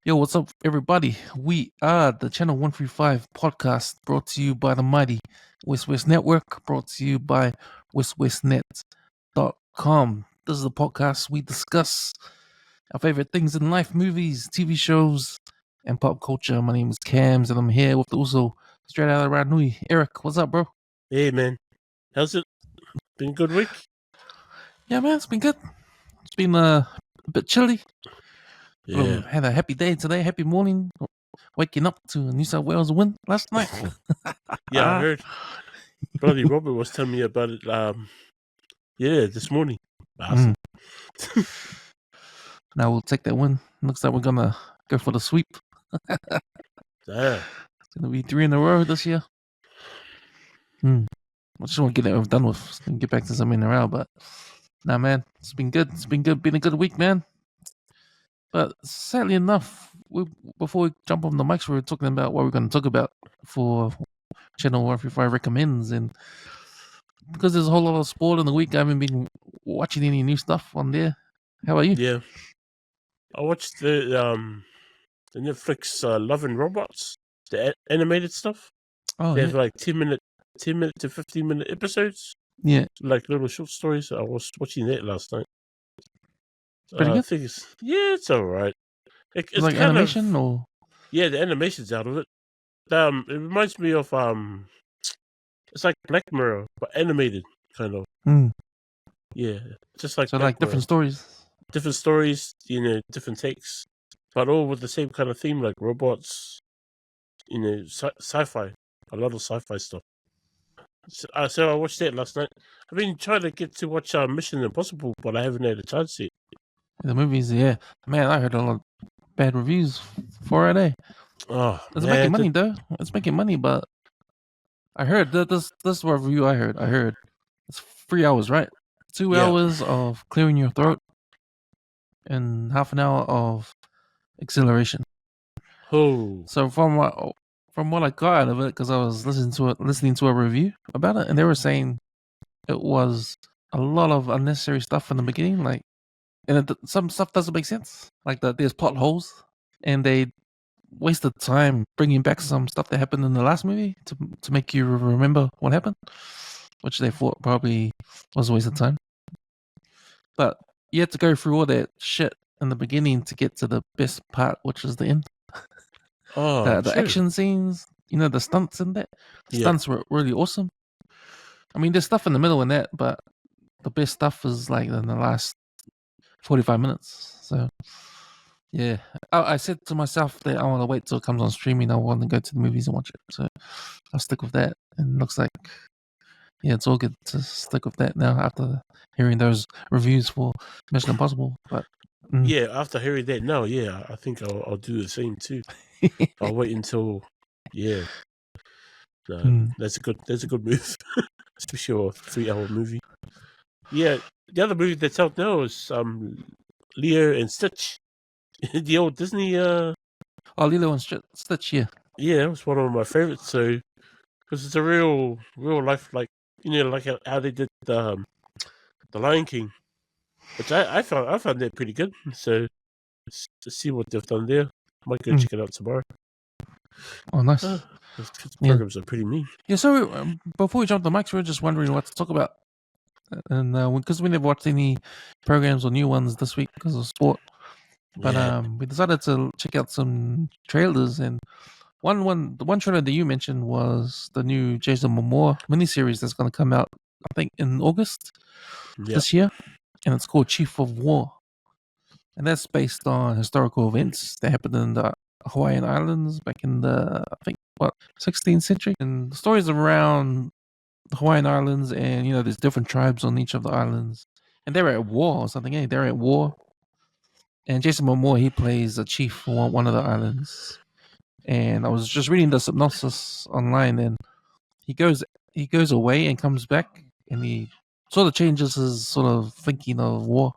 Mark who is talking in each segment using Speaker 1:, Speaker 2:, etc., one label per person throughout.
Speaker 1: Yo, what's up, everybody? We are the Channel 135 podcast brought to you by the mighty WesWes Network, brought to you by WesWesNet.com. This is a podcast we discuss our favorite things in life, movies, TV shows, and pop culture. My name is Cams, and I'm here with the Uso, straight out of Ranui. Eric, what's up, bro?
Speaker 2: Hey, man. How's it? Been a good week?
Speaker 1: Yeah, man, it's been good. It's been a bit chilly.
Speaker 2: Yeah.
Speaker 1: Had a happy day today, happy morning. Waking up to a New South Wales win last night.
Speaker 2: Yeah, I heard. Bloody Robert was telling me about it. This morning. Awesome.
Speaker 1: Now we'll take that win. Looks like we're gonna go for the sweep.
Speaker 2: Yeah.
Speaker 1: It's gonna be 3 in a row this year. I just want to get it done with and get back to something in a row. But nah, man, it's been good. It's been good. Been a good week, man. But sadly enough, before we jump on the mics, we were talking about what we're going to talk about for Channel 135 recommends, and because there's a whole lot of sport in the week, I haven't been watching any new stuff on there. How about you?
Speaker 2: Yeah. I watched the Netflix Love and Robots, the animated stuff.
Speaker 1: Oh,
Speaker 2: They
Speaker 1: yeah.
Speaker 2: have like 10 to 15-minute episodes,
Speaker 1: Yeah.
Speaker 2: like little short stories. I was watching that last night.
Speaker 1: Pretty good?
Speaker 2: I think it's all right. It's
Speaker 1: like
Speaker 2: kind
Speaker 1: animation
Speaker 2: of,
Speaker 1: or?
Speaker 2: Yeah, the animation's out of it. It reminds me of it's like Black Mirror, but animated, kind of. Yeah, just like
Speaker 1: So
Speaker 2: Black
Speaker 1: like different
Speaker 2: Mirror.
Speaker 1: stories.
Speaker 2: Different stories, different takes, but all with the same kind of theme, like robots, sci-fi, a lot of sci-fi stuff. So I watched that last night. I've been trying to get to watch Mission Impossible, but I haven't had a chance yet.
Speaker 1: The movies, yeah. Man, I heard a lot of bad reviews for it, eh?
Speaker 2: Oh,
Speaker 1: It's
Speaker 2: man,
Speaker 1: making money, though. It's making money, but I heard that this review I heard it's 3 hours, right? 2
Speaker 2: Yeah.
Speaker 1: hours of clearing your throat and half an hour of acceleration.
Speaker 2: Oh,
Speaker 1: So from what I got out of it, because I was listening to a review about it, and they were saying it was a lot of unnecessary stuff in the beginning, like, and some stuff doesn't make sense, like there's plot holes, and they wasted time bringing back some stuff that happened in the last movie to make you remember what happened, which they thought probably was a waste of time. But you had to go through all that shit in the beginning to get to the best part, which is the end. The action scenes, the stunts in that. Stunts were really awesome. I mean, there's stuff in the middle in that, but the best stuff is like in the last 45 minutes. So, yeah. I said to myself that I want to wait till it comes on streaming. I want to go to the movies and watch it. So, I'll stick with that. And it looks like, yeah, it's all good to stick with that now after hearing those reviews for Mission Impossible. But
Speaker 2: yeah, after hearing that, no, yeah, I think I'll do the same too. I'll wait until, yeah. That's a good move, especially a 3-hour movie. Yeah, the other movie that's out now is Leo and Stitch, the old Disney.
Speaker 1: Oh, Lilo and Stitch, yeah.
Speaker 2: Yeah, that was one of my favorites. So, because it's a real life, like like how they did the Lion King, which I found that pretty good. So, to see what they've done there, might go check it out tomorrow.
Speaker 1: Oh, nice.
Speaker 2: Those programs are pretty neat.
Speaker 1: Yeah, so before we jump the mics, we were just wondering what to talk about. And because we never watched any programs or new ones this week because of sport. But we decided to check out some trailers. And the one trailer that you mentioned was the new Jason Momoa miniseries that's going to come out, I think, in August this year. And it's called Chief of War. And that's based on historical events that happened in the Hawaiian Islands back in the, I think, 16th century. And the stories around the Hawaiian Islands, and there's different tribes on each of the islands, and they're at war or something. They're at war, and Jason Momoa, he plays a chief for one of the islands. And I was just reading the synopsis online, and he goes away and comes back, and he sort of changes his sort of thinking of war.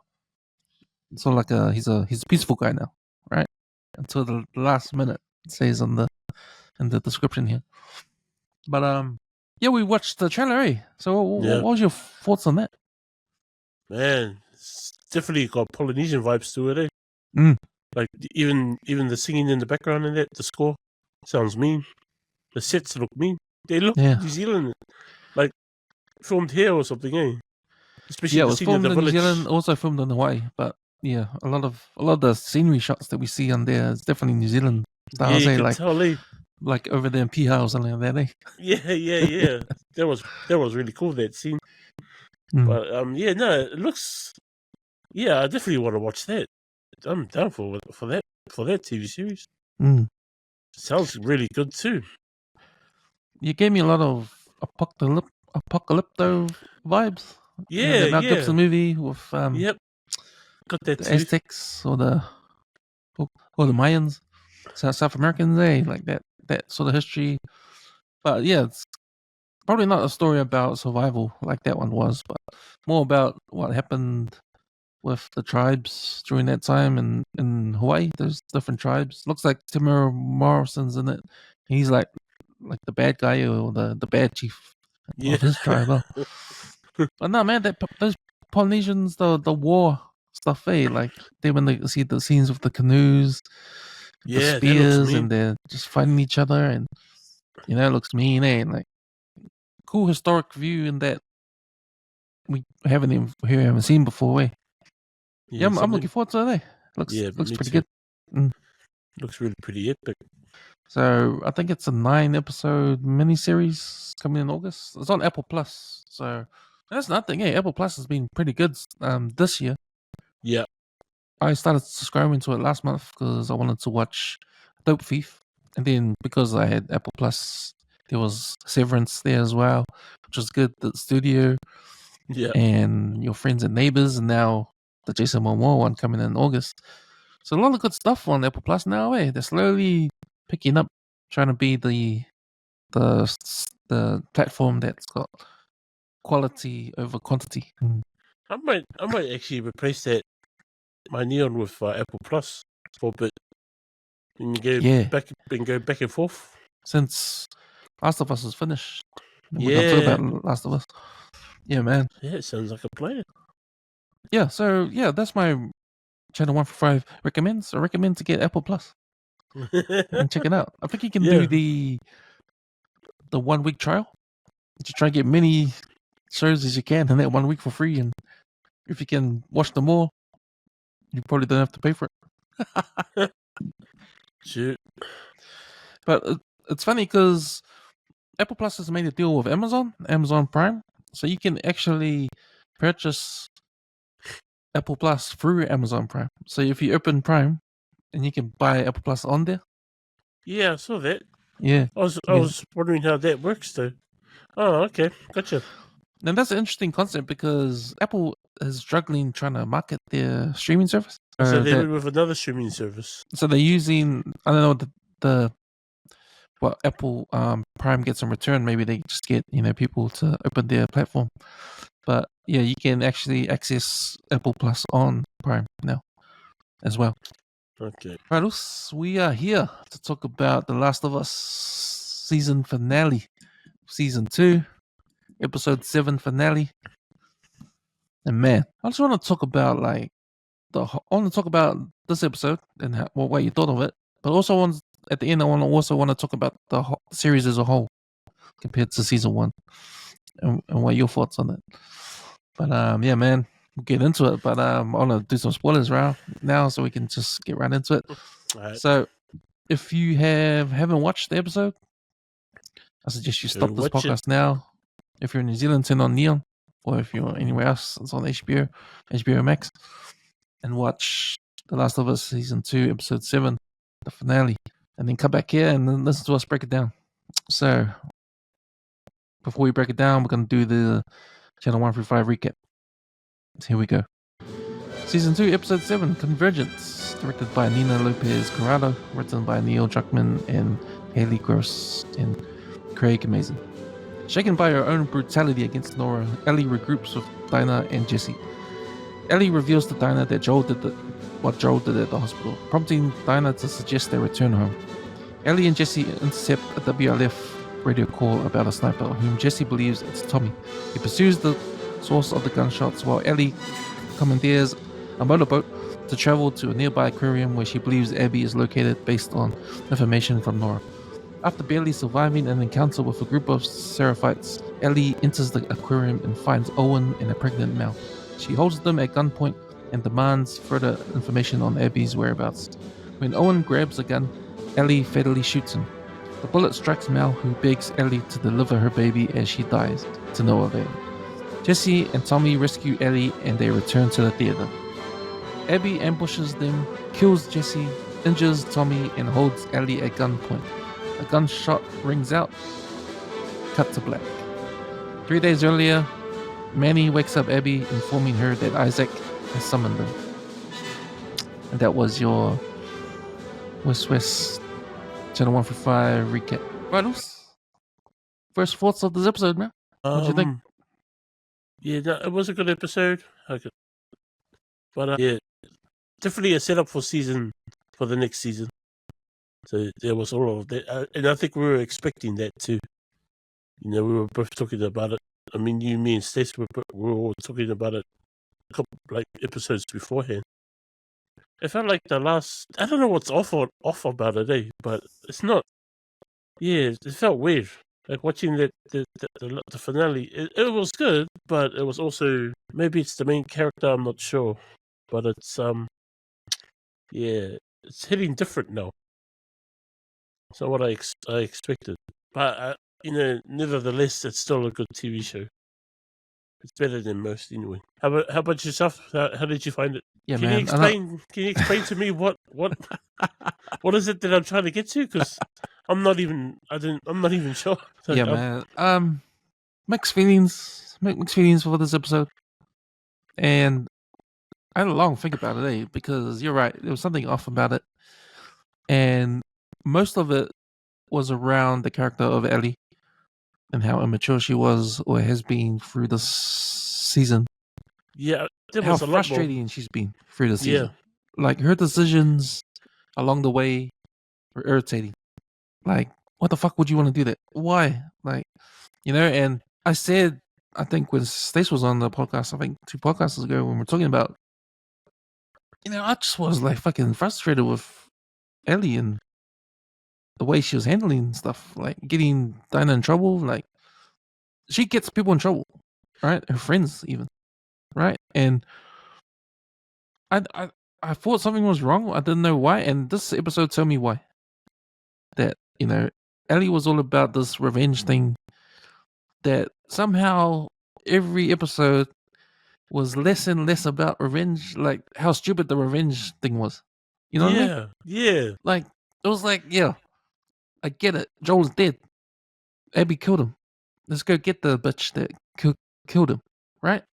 Speaker 1: So like he's a peaceful guy now, right? Until the last minute, it says in the description here. But yeah, we watched the trailer, eh? So what was your thoughts on that?
Speaker 2: Man, it's definitely got Polynesian vibes to it, eh? Like even the singing in the background and that the score sounds mean. The sets look mean. They look New Zealand, like filmed here or something, eh? Especially
Speaker 1: Yeah, it
Speaker 2: the
Speaker 1: was
Speaker 2: scene of
Speaker 1: filmed
Speaker 2: the
Speaker 1: in New
Speaker 2: village.
Speaker 1: Zealand, also filmed in Hawaii. But yeah, a lot of the scenery shots that we see on there is definitely New Zealand style.
Speaker 2: Yeah, you
Speaker 1: Say
Speaker 2: can
Speaker 1: like
Speaker 2: tell, eh?
Speaker 1: like over there in Piha or something like that, eh?
Speaker 2: Yeah. That was really cool, that scene. But yeah, no, it looks. Yeah, I definitely want to watch that. I'm down for that TV series. Sounds really good too.
Speaker 1: You gave me a lot of apocalypto vibes.
Speaker 2: Yeah,
Speaker 1: the Mel Gibson movie with
Speaker 2: yep, got that
Speaker 1: the
Speaker 2: too.
Speaker 1: Aztecs or the Mayans, South Americans, eh? Like that sort of history. But yeah, it's probably not a story about survival like that one was, but more about what happened with the tribes during that time in Hawaii. There's different tribes. Looks like Timur Morrison's in it. He's like the bad guy or the bad chief of his tribe. Well. But no, man, those Polynesians, the war stuff, eh? Like they when they see the scenes of the canoes, the
Speaker 2: Yeah, that looks
Speaker 1: spears,
Speaker 2: mean.
Speaker 1: and they're just fighting each other, and it looks mean, eh? Like cool historic view in that we haven't seen before, eh? Yeah, I'm looking forward to it. Eh? Looks pretty
Speaker 2: too.
Speaker 1: good.
Speaker 2: Looks really pretty epic.
Speaker 1: So I think it's a 9-episode miniseries coming in August. It's on Apple Plus. So that's nothing. Yeah, Apple Plus has been pretty good this year.
Speaker 2: Yeah.
Speaker 1: I started subscribing to it last month because I wanted to watch Dope Thief, and then because I had Apple Plus, there was Severance there as well, which was good. The studio, and Your Friends and Neighbors, and now the Jason Momoa one coming in August. So a lot of good stuff on Apple Plus now. Eh, they're slowly picking up, trying to be the platform that's got quality over quantity.
Speaker 2: I might actually replace my Neon with Apple Plus for a bit, and go back and forth.
Speaker 1: Since Last of Us is finished, we're gonna talk about Last of Us. Yeah, man.
Speaker 2: Yeah, it sounds like a plan.
Speaker 1: Yeah, so yeah, that's my Channel 145 recommends. I recommend to get Apple Plus and check it out. I think you can do the 1 week trial. To try and get many shows as you can in that 1 week for free, and if you can watch them all, you probably don't have to pay for it.
Speaker 2: Shoot.
Speaker 1: But it's funny because Apple Plus has made a deal with Amazon Prime, so you can actually purchase Apple Plus through Amazon Prime. So if you open Prime, and you can buy Apple Plus on there.
Speaker 2: Yeah, I saw that.
Speaker 1: Yeah,
Speaker 2: I was wondering how that works though. Oh, okay, gotcha.
Speaker 1: And that's an interesting concept because Apple is struggling trying to market their streaming service.
Speaker 2: So they went with another streaming service.
Speaker 1: So they're using, I don't know, what Apple Prime gets in return. Maybe they just get people to open their platform. But yeah, you can actually access Apple Plus on Prime now as well.
Speaker 2: Okay.
Speaker 1: Right, Us, we are here to talk about The Last of Us season finale, season 2, episode 7 finale. And man, I just want to talk about this episode and what you thought of it. But also at the end, I want to talk about the series as a whole compared to season 1 and what your thoughts on it. But yeah, man, we'll get into it. But I want to do some spoilers now, so we can just get right into it.
Speaker 2: Right.
Speaker 1: So, if you haven't watched the episode, I suggest you stop this podcast now. If you're in New Zealand, turn on Neon, or if you're anywhere else, it's on HBO Max, and watch The Last of Us season 2, episode 7, the finale, and then come back here and then listen to us break it down. So, before we break it down, we're gonna do the Channel 135 recap. So here we go. Season 2, Episode 7, Convergence, directed by Nina Lopez Corrado, written by Neil Druckmann and Haley Gross and Craig Mazin. Shaken by her own brutality against Nora, Ellie regroups with Dinah and Jesse. Ellie reveals to Dinah that what Joel did at the hospital, prompting Dinah to suggest they return home. Ellie and Jesse intercept a WLF radio call about a sniper, whom Jesse believes it's Tommy. He pursues the source of the gunshots while Ellie commandeers a motorboat to travel to a nearby aquarium where she believes Abby is located based on information from Nora. After barely surviving an encounter with a group of Seraphites, Ellie enters the aquarium and finds Owen and a pregnant Mel. She holds them at gunpoint and demands further information on Abby's whereabouts. When Owen grabs a gun, Ellie fatally shoots him. The bullet strikes Mel, who begs Ellie to deliver her baby as she dies, to no avail. Jesse and Tommy rescue Ellie and they return to the theater. Abby ambushes them, kills Jesse, injures Tommy, and holds Ellie at gunpoint. A gunshot rings out. Cut to black. 3 days earlier, Manny wakes up Abby, informing her that Isaac has summoned them. And that was your WesWes Channel 145 recap. Right, first thoughts of this episode, man? What do you think?
Speaker 2: Yeah, no, it was a good episode. But yeah, definitely a setup for the next season. So there was all of that, and I think we were expecting that too. You know, we were both talking about it. I mean, you, me, and Stacey were all talking about it a couple episodes beforehand. It felt like the last. I don't know what's off about it, but it's not. Yeah, it felt weird. Like watching the finale. It was good, but it was also maybe it's the main character. I'm not sure, but it's yeah, it's hitting different now. It's not what I expected, but nevertheless, it's still a good TV show. It's better than most, anyway. How about yourself? How did you find it?
Speaker 1: Yeah,
Speaker 2: Can
Speaker 1: man.
Speaker 2: you explain to me what is it that I'm trying to get to? Because I'm not even sure. So,
Speaker 1: yeah, man. Mixed feelings for this episode, and I had a long think about it, because you're right. There was something off about it, and most of it was around the character of Ellie and how immature she was or has been through this season.
Speaker 2: Yeah,
Speaker 1: how frustrating she's been through the season. Yeah. Like her decisions along the way were irritating. Like, what the fuck would you want to do that? Why? Like, and I said, I think when Stace was on the podcast, I think 2 podcasts ago, when we're talking about, I just was like fucking frustrated with Ellie and the way she was handling stuff, like getting Dinah in trouble. Like, she gets people in trouble, right? Her friends even, right? And I thought something was wrong. I didn't know why, and this episode told me why. That Ellie was all about this revenge thing. That somehow every episode was less and less about revenge, like how stupid the revenge thing was. You know what I mean?
Speaker 2: Yeah.
Speaker 1: Like, it was like, yeah, I get it. Joel's dead. Abby killed him. Let's go get the bitch that killed him, right?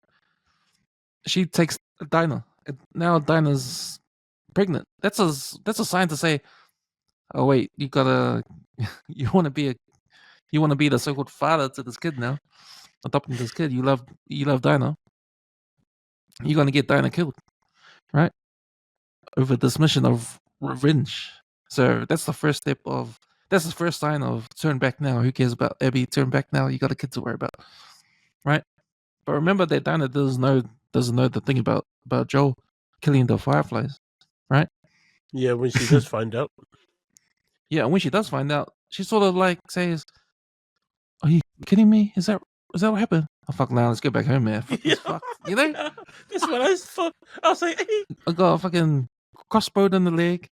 Speaker 1: She takes Dinah. Now Dinah's pregnant. That's a sign to say, oh wait, you want to be the so-called father to this kid now, adopting this kid. You love Dinah. You're gonna get Dinah killed, right? Over this mission of revenge. So that's the first sign of turn back now. Who cares about Abby? Turn back now. You got a kid to worry about, right? But remember that Dinah doesn't know the thing about Joel killing the fireflies, right?
Speaker 2: Yeah, when she does find out.
Speaker 1: Yeah, when she does find out, she sort of like says, "Are you kidding me? Is that what happened? Oh fuck! Now let's get back home, man. Fuck this, fuck.
Speaker 2: That's what I thought. I was like, hey.
Speaker 1: I got a fucking crossbow in the leg.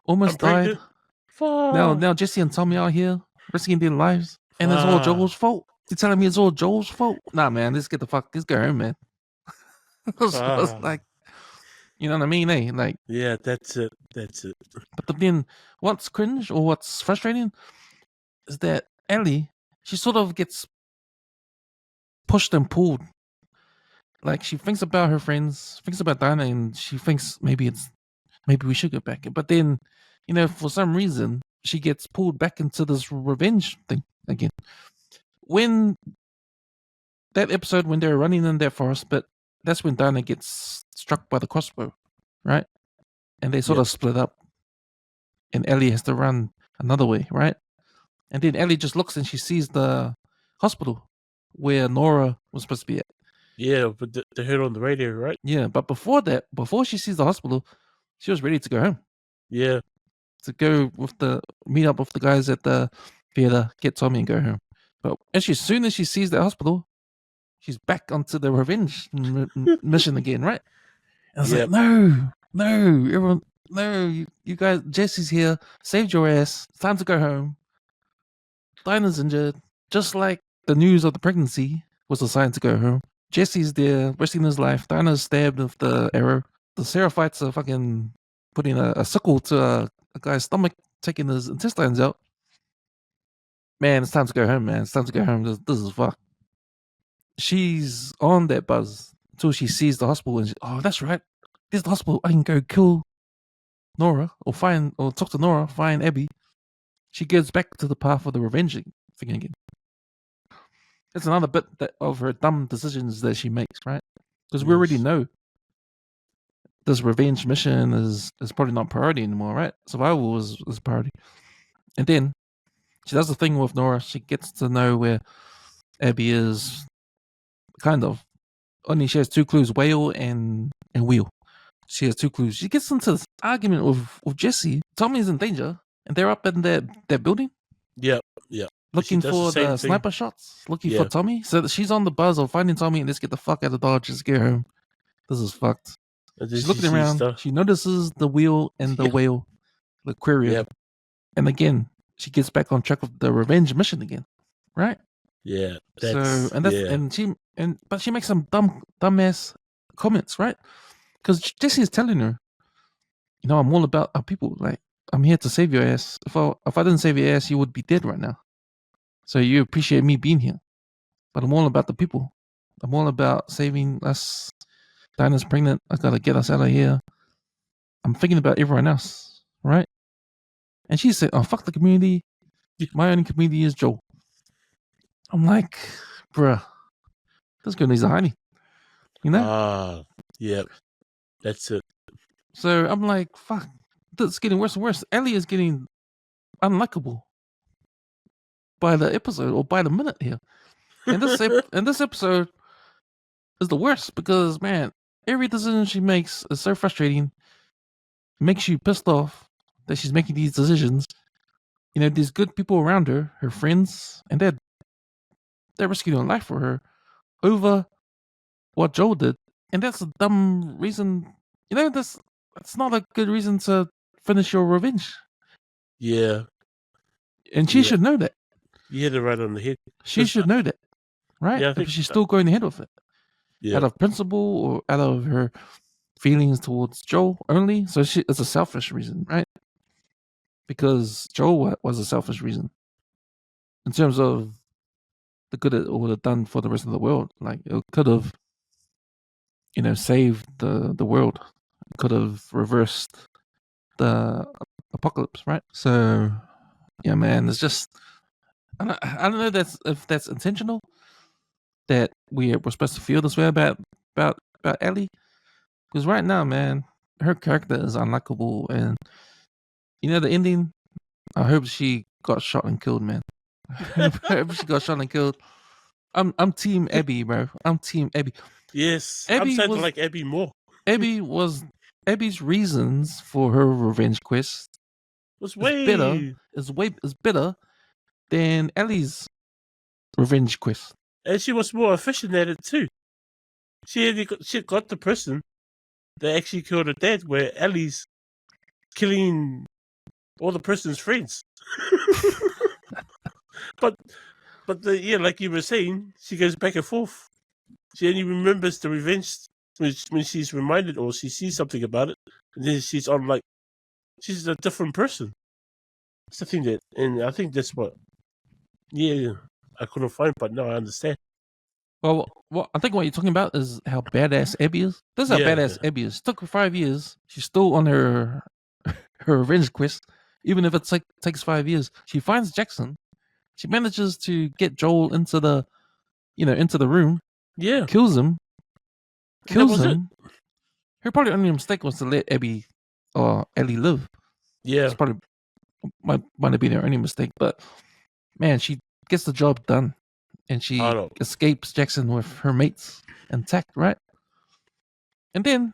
Speaker 1: Almost died. Now Jesse and Tommy are here risking their lives, and it's all Joel's fault. You're telling me it's all Joel's fault? Nah, man. Let's go home, man. I was like, you know what I mean, eh? Like,
Speaker 2: yeah, that's it.
Speaker 1: But then, what's cringe or what's frustrating is that Ellie, she sort of gets pushed and pulled. Like, she thinks about her friends, thinks about Dinah, and she thinks maybe we should go back. But then, for some reason, she gets pulled back into this revenge thing again. When that episode, when they're running in that forest, but that's when Dinah gets struck by the crossbow, right? And they sort of split up. And Ellie has to run another way, right? And then Ellie just looks and she sees the hospital where Nora was supposed to be at.
Speaker 2: Yeah, but they heard on the radio, right?
Speaker 1: Yeah, but before that, before she sees the hospital, she was ready to go home.
Speaker 2: Yeah.
Speaker 1: To go meet up with the guys at the theater, get Tommy and go home. But as soon as she sees that hospital, she's back onto the revenge mission again, right? And it's like, no, everyone, no, you guys, Jesse's here, saved your ass, it's time to go home. Dinah's injured, just like the news of the pregnancy was a sign to go home. Jesse's there, risking his life. Dinah's stabbed with the arrow. The Seraphites are fucking putting a sickle to a guy's stomach, taking his intestines out. Man, it's time to go home, man. It's time to go home. This is fuck. She's on that buzz until she sees the hospital and oh, that's right. This is the hospital. I can go kill Nora or talk to Nora, find Abby. She gets back to the path of the revenge thing again. It's another bit of her dumb decisions that she makes, right? Because we already know this revenge mission is probably not priority anymore, right? Survival is priority. And then she does the thing with Nora. She gets to know where Abby is, kind of. Only she has two clues, whale and wheel. She has two clues. She gets into this argument with Jesse. Tommy's in danger, and they're up in that building.
Speaker 2: Yeah.
Speaker 1: Looking for the sniper shots, looking for Tommy. So she's on the buzz of finding Tommy and let's get the fuck out of Dodge. Just get home. This is fucked. She's looking around. She notices the wheel and the whale, the aquarium. Yep. And again, she gets back on track with the revenge mission again. Right?
Speaker 2: Yeah.
Speaker 1: But she makes some dumbass comments, right? Because Jesse is telling her, I'm all about our people. Like, I'm here to save your ass. If I didn't save your ass, you would be dead right now. So you appreciate me being here. But I'm all about the people. I'm all about saving us. Dinah's pregnant. I gotta get us out of here. I'm thinking about everyone else, right? And she said, oh, fuck the community. My only community is Joel. I'm like, bruh, this girl needs a honey.
Speaker 2: Yeah. That's it.
Speaker 1: So I'm like, fuck, this is getting worse and worse. Ellie is getting unlikable by the episode or by the minute here. And this episode is the worst because, man, every decision she makes is so frustrating. It makes you pissed off that she's making these decisions. There's good people around her friends, and they're risking their life for her over what Joel did. And that's a dumb reason. That's not a good reason to finish your revenge.
Speaker 2: Yeah.
Speaker 1: And she should know that.
Speaker 2: You hit it right on the head.
Speaker 1: She should know that, right? Yeah, if she's still going ahead with it. Yeah. Out of principle or out of her feelings towards Joel only. So it's a selfish reason, right? Because Joel was a selfish reason. In terms of the good it would have done for the rest of the world. Like, it could have, saved the world. It could have reversed the apocalypse, right? So, yeah, man, it's just, I don't know if that's intentional, that we're supposed to feel this way about Ellie. Because right now, man, her character is unlikable, and the ending. I hope she got shot and killed, man. I hope she got shot and killed. I'm Team Abby, bro. I'm Team Abby.
Speaker 2: Yes, I'm starting to like Abby more.
Speaker 1: Abby's reasons for her revenge quest
Speaker 2: was
Speaker 1: better than Ellie's revenge quest,
Speaker 2: and she was more efficient at it too. She got the person that actually killed her dad, where Ellie's killing all the person's friends. but like you were saying, she goes back and forth. She only remembers the revenge when she's reminded or she sees something about it, and then she's she's a different person. It's the thing and I think that's what. Yeah, I couldn't find, but now I understand.
Speaker 1: Well, I think what you're talking about is how badass Abby is. This is how badass Abby is. It took her 5 years. She's still on her revenge quest, even if it takes 5 years. She finds Jackson. She manages to get Joel into the room.
Speaker 2: Yeah,
Speaker 1: kills him. Her probably only mistake was to let Abby or Ellie live.
Speaker 2: Yeah,
Speaker 1: it's probably might have been her only mistake, but man, she gets the job done. and she escapes Jackson with her mates intact, right? And then,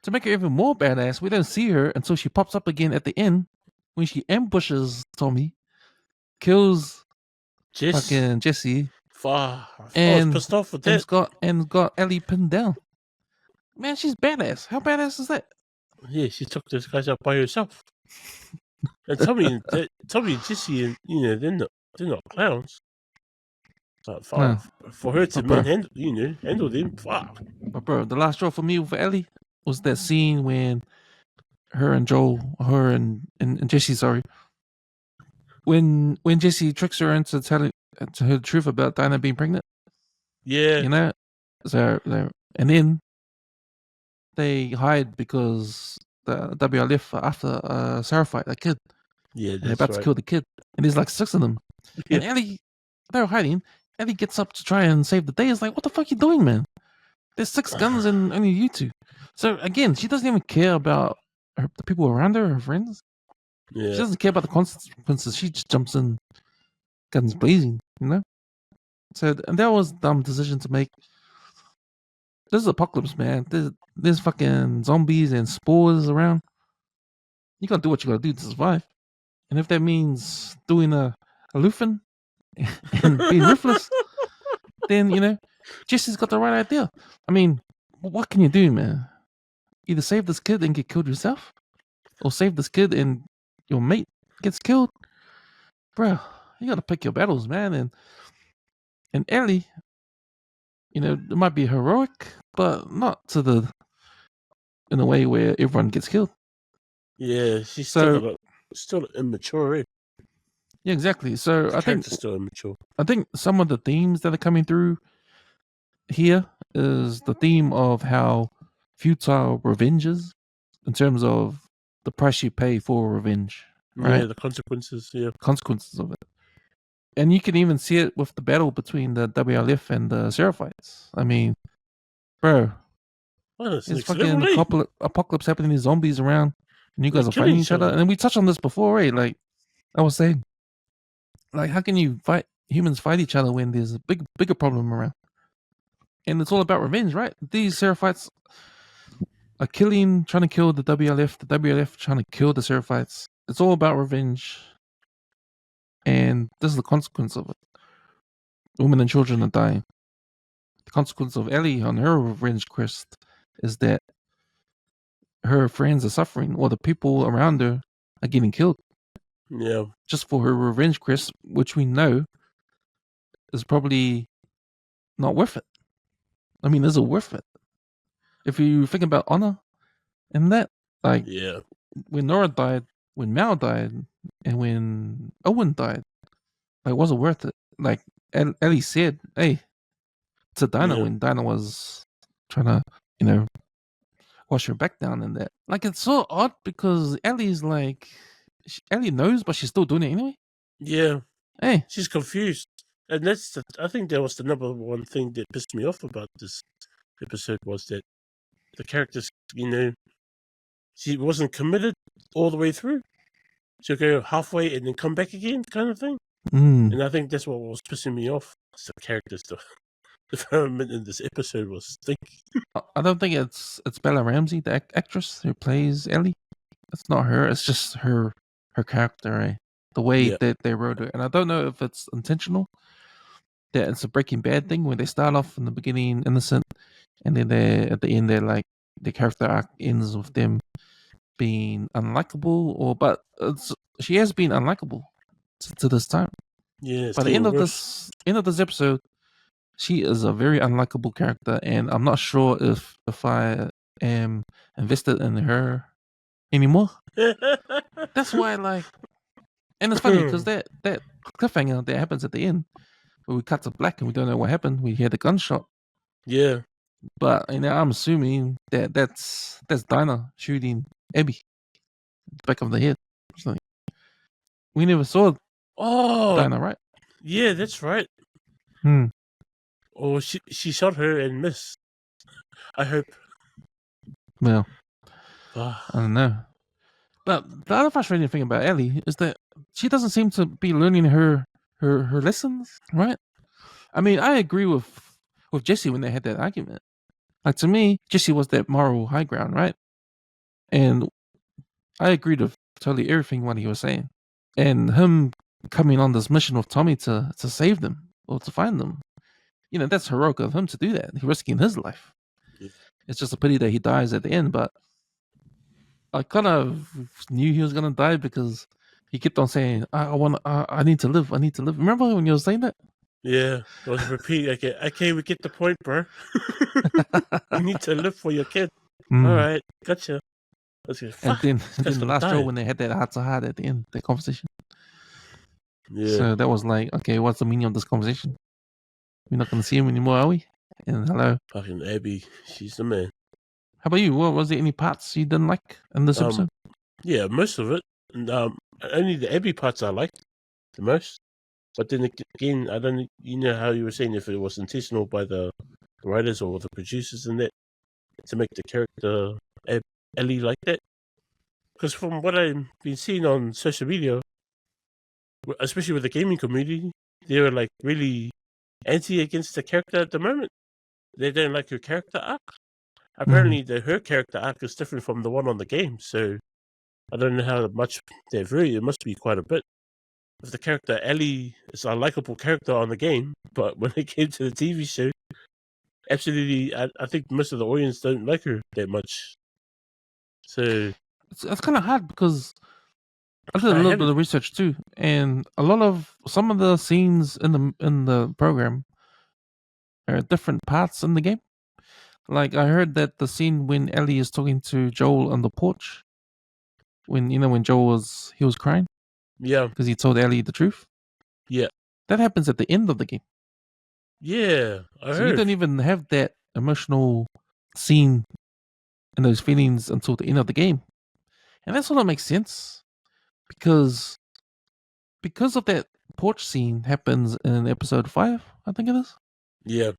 Speaker 1: to make her even more badass, we don't see her until she pops up again at the end when she ambushes Tommy, kills fucking Jesse,
Speaker 2: I was pissed off with that.
Speaker 1: and got Ellie pinned down. Man, she's badass. How badass is that?
Speaker 2: Yeah, she took those guys out by herself. And Tommy and Jesse, and they're not clowns. So for her to handle them, fuck.
Speaker 1: But bro, the last straw for me for Ellie was that scene when her and Jesse, sorry, when Jesse tricks her into telling her the truth about Dinah being pregnant.
Speaker 2: Yeah,
Speaker 1: you know. So and then they hide because the WLF after Sarah fight that kid.
Speaker 2: Yeah,
Speaker 1: they're about to kill the kid, and there's like 6 of them. Yeah. And Ellie, they're hiding. Ellie gets up to try and save the day. It's like, what the fuck you doing, man? There's 6 guns and only you 2. So again, she doesn't even care about the people around her, her friends. Yeah. She doesn't care about the consequences. She just jumps in, guns blazing, you know? So, and that was a dumb decision to make. This is apocalypse, man. There's fucking zombies and spores around. You gotta do what you gotta do to survive. And if that means doing a Lufin and being ruthless, then, Jesse's got the right idea. I mean, what can you do, man? Either save this kid and get killed yourself, or save this kid and your mate gets killed. Bro, you gotta pick your battles, man. And Ellie, it might be heroic, but not in a way where everyone gets killed.
Speaker 2: Yeah, she's still immature. Eh?
Speaker 1: Yeah, exactly. So I think
Speaker 2: still immature.
Speaker 1: I think some of the themes that are coming through here is the theme of how futile revenge is, in terms of the price you pay for revenge. Right?
Speaker 2: Yeah, the consequences. Yeah,
Speaker 1: consequences of it. And you can even see it with the battle between the WLF and the Seraphites. I mean, bro, it's fucking apocalypse happening. There's zombies around, and you guys are fighting each other. And we touched on this before, right? Like I was saying, like how can humans fight each other when there's a bigger problem around? And it's all about revenge, right? These Seraphites are trying to kill the WLF. The WLF trying to kill the Seraphites. It's all about revenge, and this is the consequence of it. Women and children are dying. The consequence of Ellie on her revenge quest is that her friends are suffering, or the people around her are getting killed.
Speaker 2: Yeah.
Speaker 1: Just for her revenge quest, which we know is probably not worth it. I mean, is it worth it? If you think about honor and that, like, when Nora died, when Mal died, and when Owen died, like, was it worth it? Like, Ellie said, hey, to Dinah when Dinah was trying to, wash her back down and that. Like, it's so odd because Ellie's like, Ellie knows, but she's still doing it anyway.
Speaker 2: Yeah.
Speaker 1: Hey.
Speaker 2: She's confused. And I think that was the number one thing that pissed me off about this episode was that the characters, she wasn't committed all the way through. She'll go halfway and then come back again, kind of thing. And I think that's what was pissing me off. The characters, the development in this episode was stinky.
Speaker 1: I don't think it's Bella Ramsey, the actress who plays Ellie. It's not her. It's just her character, right? The way that they wrote it. And I don't know if it's intentional. That it's a Breaking Bad thing where they start off in the beginning innocent, and then at the end they're like the character arc ends with them being unlikable. But she has been unlikable to this time.
Speaker 2: Yeah.
Speaker 1: By the end of this episode, she is a very unlikable character, and I'm not sure if I am invested in her anymore. That's why, and it's funny because that cliffhanger that happens at the end, where we cut to black and we don't know what happened. We hear the gunshot.
Speaker 2: Yeah.
Speaker 1: But I'm assuming that's Dinah shooting Abby in the back of the head. So we never saw Dinah, right?
Speaker 2: Yeah, that's right. Or she shot her and missed. I hope.
Speaker 1: Well, I don't know. But the other frustrating thing about Ellie is that she doesn't seem to be learning her lessons, right? I mean, I agree with Jesse when they had that argument. Like to me, Jesse was that moral high ground, right? And I agreed with totally everything what he was saying. And him coming on this mission with Tommy to save them or to find them, that's heroic of him to do that. He's risking his life.
Speaker 2: Yeah.
Speaker 1: It's just a pity that he dies at the end, but I kind of knew he was gonna die because he kept on saying, I need to live, I need to live." Remember when you were saying that?
Speaker 2: Yeah, I was repeating. Okay, we get the point, bro. You need to live for your kid. All right, gotcha. I was like,
Speaker 1: And
Speaker 2: fuck,
Speaker 1: then,
Speaker 2: this
Speaker 1: and
Speaker 2: guy's
Speaker 1: then the
Speaker 2: gonna
Speaker 1: last show
Speaker 2: die.
Speaker 1: when they had that heart to heart at the end, that conversation.
Speaker 2: Yeah,
Speaker 1: So that was like, okay, what's the meaning of this conversation? We're not gonna see him anymore, are we? And hello.
Speaker 2: fucking Abby, she's the man.
Speaker 1: How about you? What was there any parts you didn't like in this episode?
Speaker 2: Yeah, most of it. And, only the Abby parts I liked the most. But then again, I don't. You know how you were saying if it was intentional by the writers or the producers in that to make the character Ellie like that. Because from what I've been seeing on social media, especially with the gaming community, they were like really anti against the character at the moment. They don't like her character arc. Apparently, her character arc is different from the one on the game. So I don't know how much they vary. It must be quite a bit. If the character Ellie is a likable character on the game, but when it came to the TV show, absolutely, I think most of the audience don't like her that much. So
Speaker 1: it's kind of hard because I did a little bit of research too, and some of the scenes in the program are different parts in the game. Like I heard that the scene when Ellie is talking to Joel on the porch, when Joel was crying,
Speaker 2: yeah,
Speaker 1: because he told Ellie the truth.
Speaker 2: Yeah,
Speaker 1: that happens at the end of the game.
Speaker 2: Yeah, I
Speaker 1: So
Speaker 2: heard.
Speaker 1: you don't even have that emotional scene and those feelings until the end of the game, and that sort of makes sense because of that porch scene happens in episode 5, I think it is.
Speaker 2: Yeah.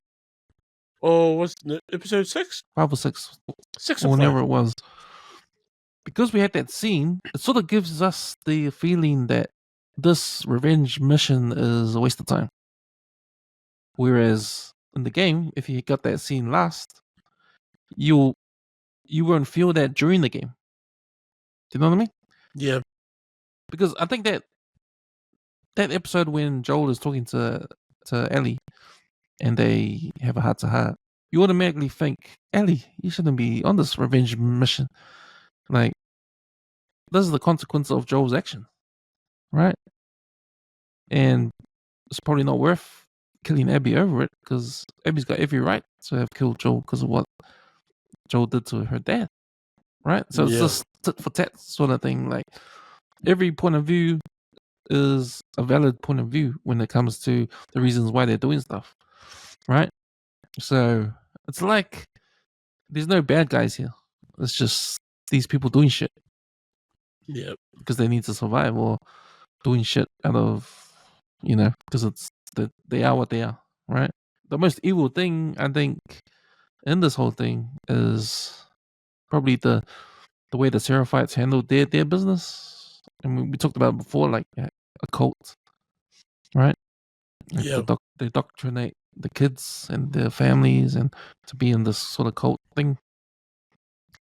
Speaker 2: Oh, what's episode 6?
Speaker 1: 5 or 6.
Speaker 2: 6
Speaker 1: or
Speaker 2: or 5?
Speaker 1: whenever it was. Because we had that scene, it sort of gives us the feeling that this revenge mission is a waste of time. Whereas in the game, if you got that scene last, you won't feel that during the game. Do you know what I mean?
Speaker 2: Yeah.
Speaker 1: Because I think that episode when Joel is talking to Ellie and they have a heart to heart, you automatically think, Ellie, you shouldn't be on this revenge mission. Like, this is the consequence of Joel's action, right? And it's probably not worth killing Abby over it because Abby's got every right to have killed Joel because of what Joel did to her dad, right? So it's just tit for tat sort of thing. Like, every point of view is a valid point of view when it comes to the reasons why they're doing stuff, right? So it's like there's no bad guys here. It's just these people doing shit.
Speaker 2: Yeah.
Speaker 1: Because they need to survive or doing shit out of, because it's they are what they are, right? The most evil thing I think in this whole thing is probably the way the Seraphites handled their business. And we talked about it before, like a cult, right? Like
Speaker 2: Yeah.
Speaker 1: they indoctrinate the kids and their families and to be in this sort of cult thing,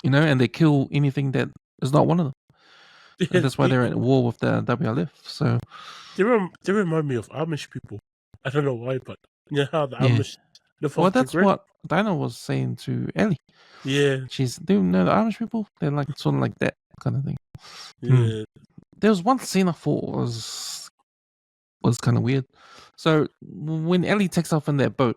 Speaker 1: and they kill anything that is not one of them. And that's why they're at war with the WLF. So
Speaker 2: they remind me of Amish people. I don't know why, but you know how the Amish live off
Speaker 1: that's
Speaker 2: the grid?
Speaker 1: what Dinah was saying to Ellie.
Speaker 2: Yeah.
Speaker 1: Do you know the Amish people? They're like sort of like that kind of thing.
Speaker 2: Yeah.
Speaker 1: There was one scene I thought was kind of weird. So when Ellie takes off in that boat,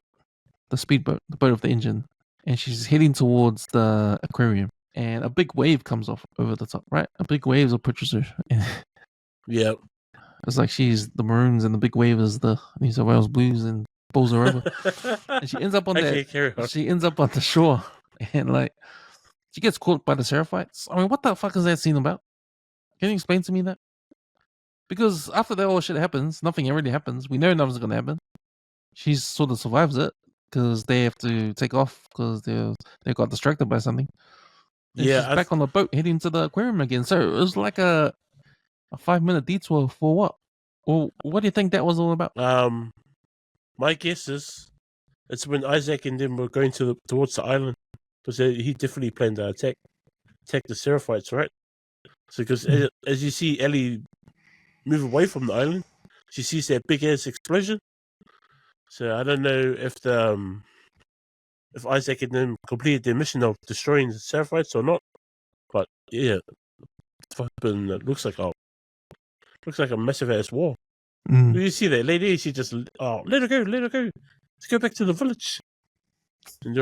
Speaker 1: the speedboat, the boat with the engine, and she's heading towards the aquarium, and a big wave comes off over the top, right? A big wave of pictures her.
Speaker 2: Yeah.
Speaker 1: It's like she's the Maroons and the big wave is the New South Wales Blues and pulls her over. And she ends up on she ends up on the shore and like she gets caught by the Seraphites. I mean, what the fuck is that scene about? Can you explain to me that? Because after that all shit happens, nothing really happens. We know nothing's gonna happen. She sort of survives it because they have to take off because they got distracted by something. And she's back on the boat heading to the aquarium again. So it was like a 5-minute detour for what? Well, what do you think that was all about?
Speaker 2: My guess is it's when Isaac and them were going towards the island, because he definitely planned to attack the Seraphites, right? So because as you see Ellie move away from the island, she sees that big ass explosion. So I don't know if Isaac and them completed their mission of destroying the Seraphites or not. But yeah, it looks like a massive ass war. You see that lady? She just let her go. Let's go back to the village. And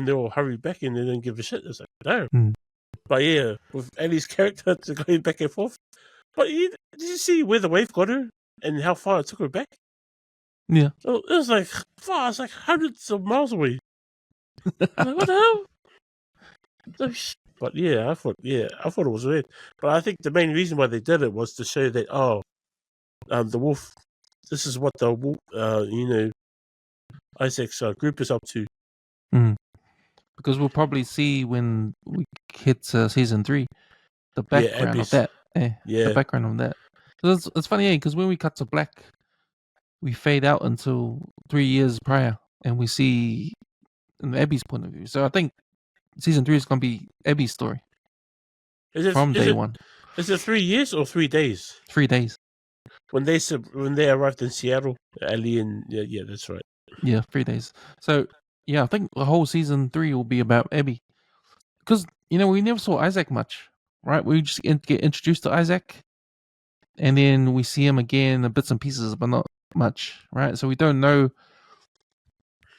Speaker 2: they'll hurry back and they don't give a shit. It's like no. But yeah, with Ellie's character going back and forth. But did you see where the wave got her and how far it took her back?
Speaker 1: Yeah.
Speaker 2: So it was like far. It's like hundreds of miles away. I'm like, what the hell? But yeah, I thought it was weird. But I think the main reason why they did it was to show that the wolf. This is what the wolf, Isaac's group is up to.
Speaker 1: Because we'll probably see when we hit season 3 the background of that. The background of that. So it's funny, because when we cut to black, we fade out until 3 years prior, and we see in Abby's point of view. So I think season 3 is going to be Abby's story from day one.
Speaker 2: Is it 3 years or 3 days?
Speaker 1: 3 days.
Speaker 2: When they arrived in Seattle, Ellie and yeah, that's right.
Speaker 1: Yeah, 3 days. So yeah, I think the whole season 3 will be about Abby, because we never saw Isaac much, right? We just get introduced to Isaac, and then we see him again in bits and pieces, but not much, right? So we don't know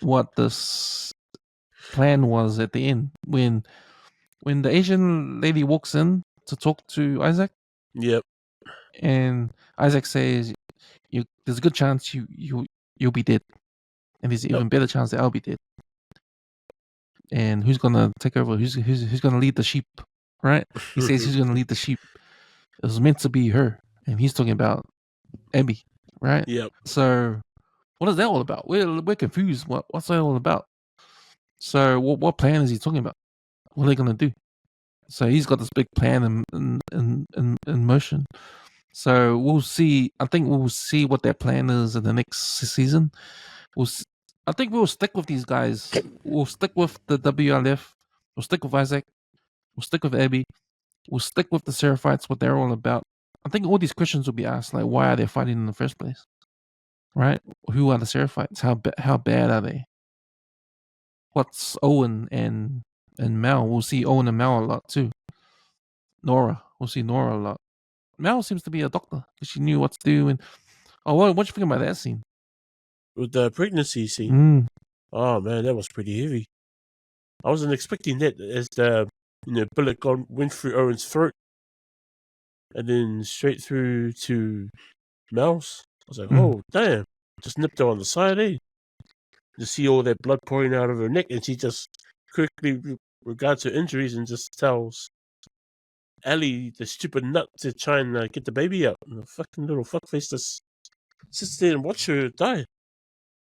Speaker 1: what this plan was at the end when the Asian lady walks in to talk to Isaac.
Speaker 2: Yep.
Speaker 1: And Isaac says, "There's a good chance you'll be dead, and there's an even better chance that I'll be dead. And who's gonna take over? Who's gonna lead the sheep?" Right? He says who's gonna lead the sheep. It was meant to be her, and he's talking about Abby, right?
Speaker 2: Yep.
Speaker 1: So, what is that all about? We're confused. What's that all about? So, what plan is he talking about? What are they gonna do? So he's got this big plan in motion. So we'll see. I think we'll see what their plan is in the next season. I think we'll stick with these guys. We'll stick with the WLF. We'll stick with Isaac. We'll stick with Abby. We'll stick with the Seraphites, what they're all about. I think all these questions will be asked, like, why are they fighting in the first place? Right? Who are the Seraphites? How bad are they? What's Owen and Mel? We'll see Owen and Mel a lot too. Nora. We'll see Nora a lot. Mel seems to be a doctor because she knew what to do. And what you think about that scene?
Speaker 2: With the pregnancy scene. Oh man, that was pretty heavy. I wasn't expecting that, as the bullet went through Owen's throat and then straight through to Mel's. I was like, oh damn! Just nipped her on the side, eh? To see all that blood pouring out of her neck, and she just quickly regards her injuries and just tells Ellie, the stupid nut, to try and get the baby out. And the fucking little fuckface just sits there and watch her die.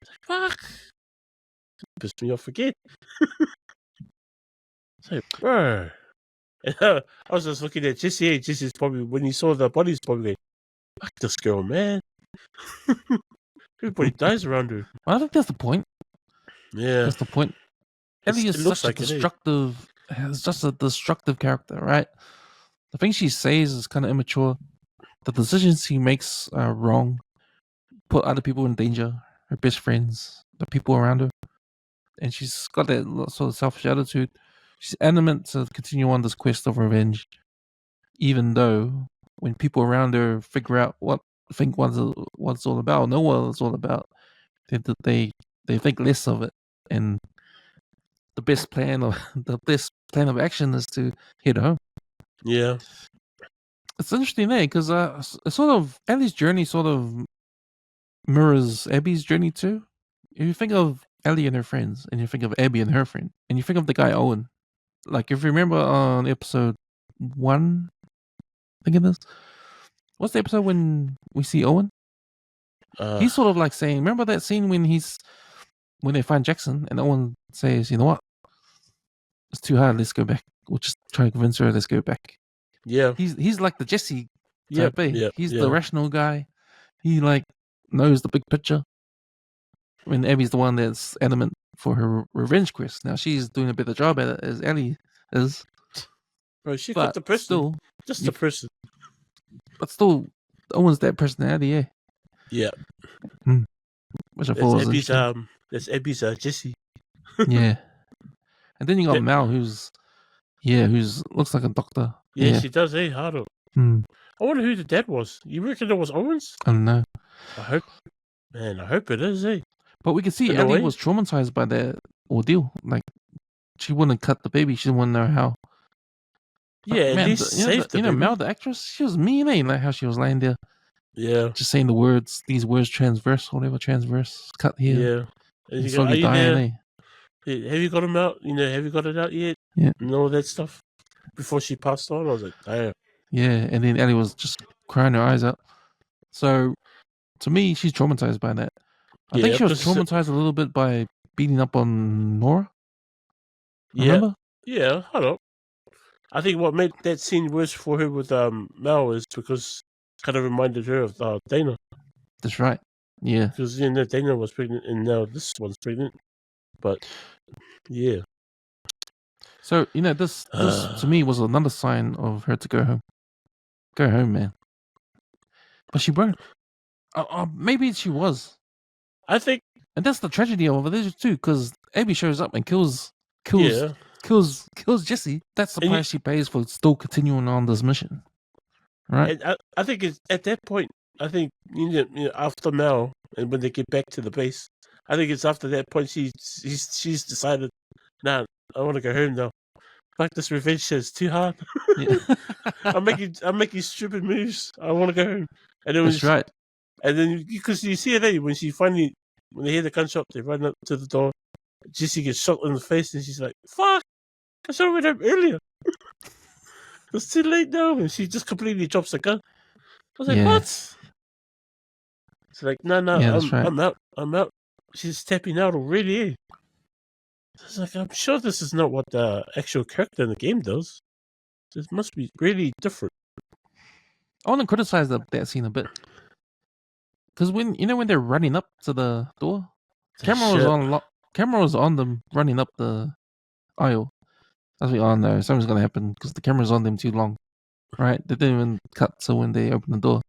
Speaker 2: Like, fuck! Pissed me off again. It's like, bro. And I was just looking at Jesse. Jesse's probably, when he saw the bodies, probably like, fuck this girl, man. Everybody dies around her.
Speaker 1: Well, I think that's the point.
Speaker 2: Yeah.
Speaker 1: That's the point. Ellie is such a destructive, is just a destructive character, right? The things she says is kind of immature. The decisions she makes are wrong. Put other people in danger. Her best friends, the people around her. And she's got that sort of selfish attitude. She's adamant to continue on this quest of revenge, even though when people around her figure out what's all about, know what it's all about, they think less of it, and the best plan of action is to head home.
Speaker 2: Yeah,
Speaker 1: it's interesting there because sort of Ellie's journey sort of mirrors Abby's journey too. If you think of Ellie and her friends, and you think of Abby and her friend, and you think of the guy Owen, like if you remember on episode 1, I think it is. What's the episode when we see Owen? He's sort of like saying, remember that scene when they find Jackson and Owen says, you know what? It's too hard, let's go back. We'll just try to convince her, let's go back.
Speaker 2: Yeah.
Speaker 1: He's like the Jesse type.
Speaker 2: Yep,
Speaker 1: He's the rational guy. He like knows the big picture. when Abby's the one that's adamant for her revenge quest. Now she's doing a better job at it as Ellie is.
Speaker 2: Bro, she got
Speaker 1: But
Speaker 2: the person.
Speaker 1: still,
Speaker 2: Just the person.
Speaker 1: But still, owns that personality, yeah.
Speaker 2: Yeah.
Speaker 1: Which I thought was interesting.
Speaker 2: That's Abby's Jessie.
Speaker 1: Yeah. And then you got Mal, who's looks like a doctor.
Speaker 2: Yeah, she does, Hardo. I wonder who the dad was. You reckon it was Owens?
Speaker 1: I don't know.
Speaker 2: I hope it is,
Speaker 1: But we can see Ellie was traumatized by that ordeal. Like, she wouldn't cut the baby. She wouldn't know how.
Speaker 2: Yeah, at least saved the baby.
Speaker 1: Mel, the actress, she was mean, like how she was lying there.
Speaker 2: Yeah.
Speaker 1: Just saying these words transverse, whatever, transverse, cut here.
Speaker 2: Yeah.
Speaker 1: And slowly dying,
Speaker 2: Have you got him out? Have you got it out yet?
Speaker 1: Yeah.
Speaker 2: And all that stuff. Before she passed on, I was like, damn.
Speaker 1: Yeah, and then Ellie was just crying her eyes out. So, to me, she's traumatized by that. I think she was traumatized a little bit by beating up on Nora. Remember?
Speaker 2: Yeah, hold on. I think what made that scene worse for her with Mel is because it kind of reminded her of Dana.
Speaker 1: That's right. Yeah.
Speaker 2: Because Dana was pregnant and now this one's pregnant. But yeah.
Speaker 1: So this to me was another sign of her to go home. Go home, man. But she won't. Maybe she was.
Speaker 2: I think,
Speaker 1: and that's the tragedy of it too, because Abby shows up and kills Jesse. That's the price she pays for still continuing on this mission, right?
Speaker 2: And I think it's at that point. I think after Mel and when they get back to the base, I think it's after that point she's decided, nah, I want to go home now. Like this revenge shit is too hard. Yeah. I'm making stupid moves. I want to go home. And then
Speaker 1: that's right.
Speaker 2: And then because you see it when they hear the gunshot, they run up to the door. Jesse gets shot in the face, and she's like, "Fuck! I should have went home earlier. It's too late now." And she just completely drops the gun. I was like, "What?" She's like, "No, I'm out. She's tapping out already." I was like, "I'm sure this is not what the actual character in the game does. This must be really different."
Speaker 1: I want to criticize that scene a bit. Because when they're running up to the door, camera was on them running up the aisle. As we all know, something's gonna happen because the camera's on them too long, right? They didn't even cut so when they open the door,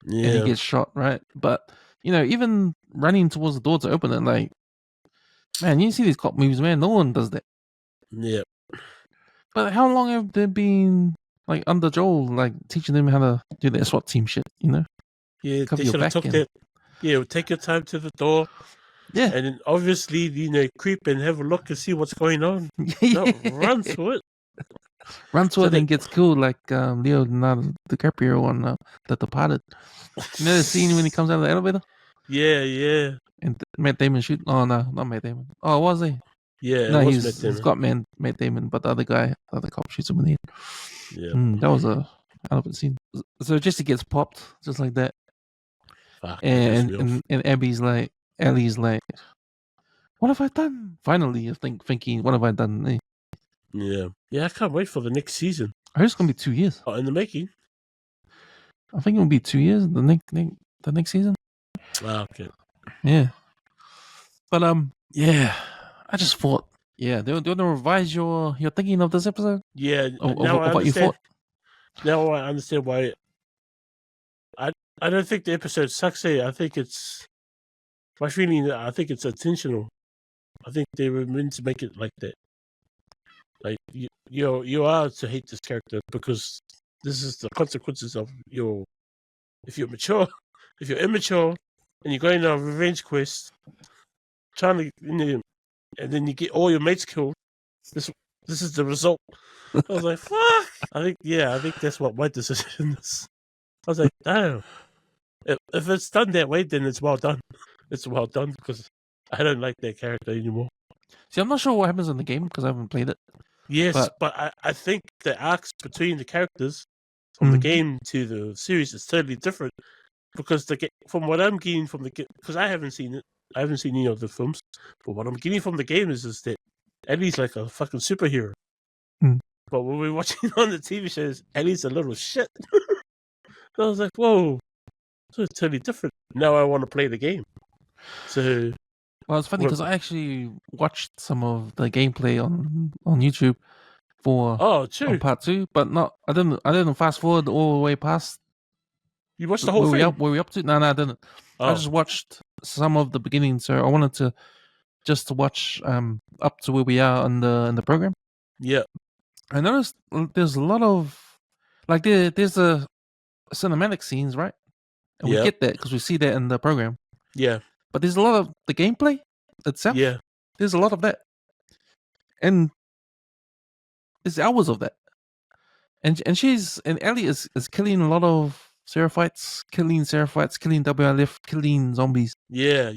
Speaker 1: and he gets shot, right? But even running towards the door to open it, like, man, you see these cop movies, man. No one does that.
Speaker 2: Yeah.
Speaker 1: But how long have they been like under Joel, like teaching them how to do their SWAT team shit?
Speaker 2: Yeah, they should have took that. Yeah, take your time to the door.
Speaker 1: Yeah.
Speaker 2: And then obviously, creep and have a look and see what's going on. Run to it.
Speaker 1: Run to it and gets killed like Leonardo DiCaprio on The Departed. The scene when he comes out of the elevator?
Speaker 2: Yeah.
Speaker 1: And Matt Damon shoot. Oh, no, not Matt Damon. Oh, was he?
Speaker 2: Yeah,
Speaker 1: no, he's got Matt Damon, but the other cop shoots him in the head.
Speaker 2: Yeah.
Speaker 1: That was a hell of a scene. So Jesse gets popped just like that.
Speaker 2: Fuck,
Speaker 1: and Ellie's like, what have I done? Finally, you thinking, what have I done?
Speaker 2: Yeah, I can't wait for the next season.
Speaker 1: I heard it's gonna be 2 years.
Speaker 2: Oh, in the making.
Speaker 1: I think it'll be 2 years. The next season.
Speaker 2: Ah, okay.
Speaker 1: Yeah, but yeah, I just thought, do you want to revise your thinking of this episode?
Speaker 2: Yeah,
Speaker 1: of what you thought.
Speaker 2: Now I understand why. I don't think the episode sucks. I think it's my feeling. I think it's intentional. I think they were meant to make it like that. Like you are to hate this character because this is the consequences of your. If you're mature, if you're immature, and you're going on a revenge quest, trying to, and then you get all your mates killed. This is the result. I was like, fuck. I think that's what my decision is. I was like, damn. If it's done that way, then it's well done. It's well done because I don't like that character anymore.
Speaker 1: See, I'm not sure what happens in the game because I haven't played it.
Speaker 2: Yes, but I think the arcs between the characters from the game to the series is totally different because from what I'm getting from the game, because I haven't seen it, I haven't seen any of the films, but what I'm getting from the game is that Ellie's like a fucking superhero. But when we're watching on the TV shows, Ellie's a little shit. So I was like, whoa, so it's totally different. Now I want to play the game. So,
Speaker 1: Well, it's funny because I actually watched some of the gameplay on YouTube on
Speaker 2: true.
Speaker 1: part 2, but not. I didn't fast forward all the way past
Speaker 2: You watched the whole thing?
Speaker 1: where we up to. No, I didn't. I just watched some of the beginning, so I wanted to just watch up to where we are in the program.
Speaker 2: Yeah.
Speaker 1: I noticed there's a lot of there's a cinematic scenes, right? And we get that because we see that in the program.
Speaker 2: Yeah.
Speaker 1: But there's a lot of the gameplay itself.
Speaker 2: Yeah.
Speaker 1: There's a lot of that, and there's hours of that. And Ellie is killing a lot of Seraphites, killing WLF, killing zombies.
Speaker 2: Yeah.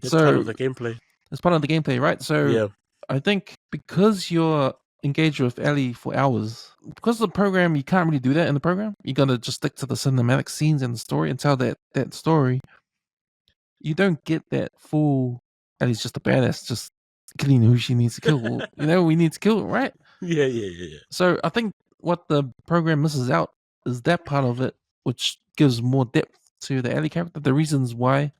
Speaker 2: That's part of the gameplay.
Speaker 1: It's part of the gameplay, right? So I think because you're engaged with Ellie for hours, because of the program, you can't really do that in the program. You gotta just stick to the cinematic scenes and the story and tell that story. You don't get that full Ellie's just a badass, just killing who she needs to kill. We need to kill, right?
Speaker 2: Yeah.
Speaker 1: So I think what the program misses out is that part of it, which gives more depth to the Ellie character, the reasons why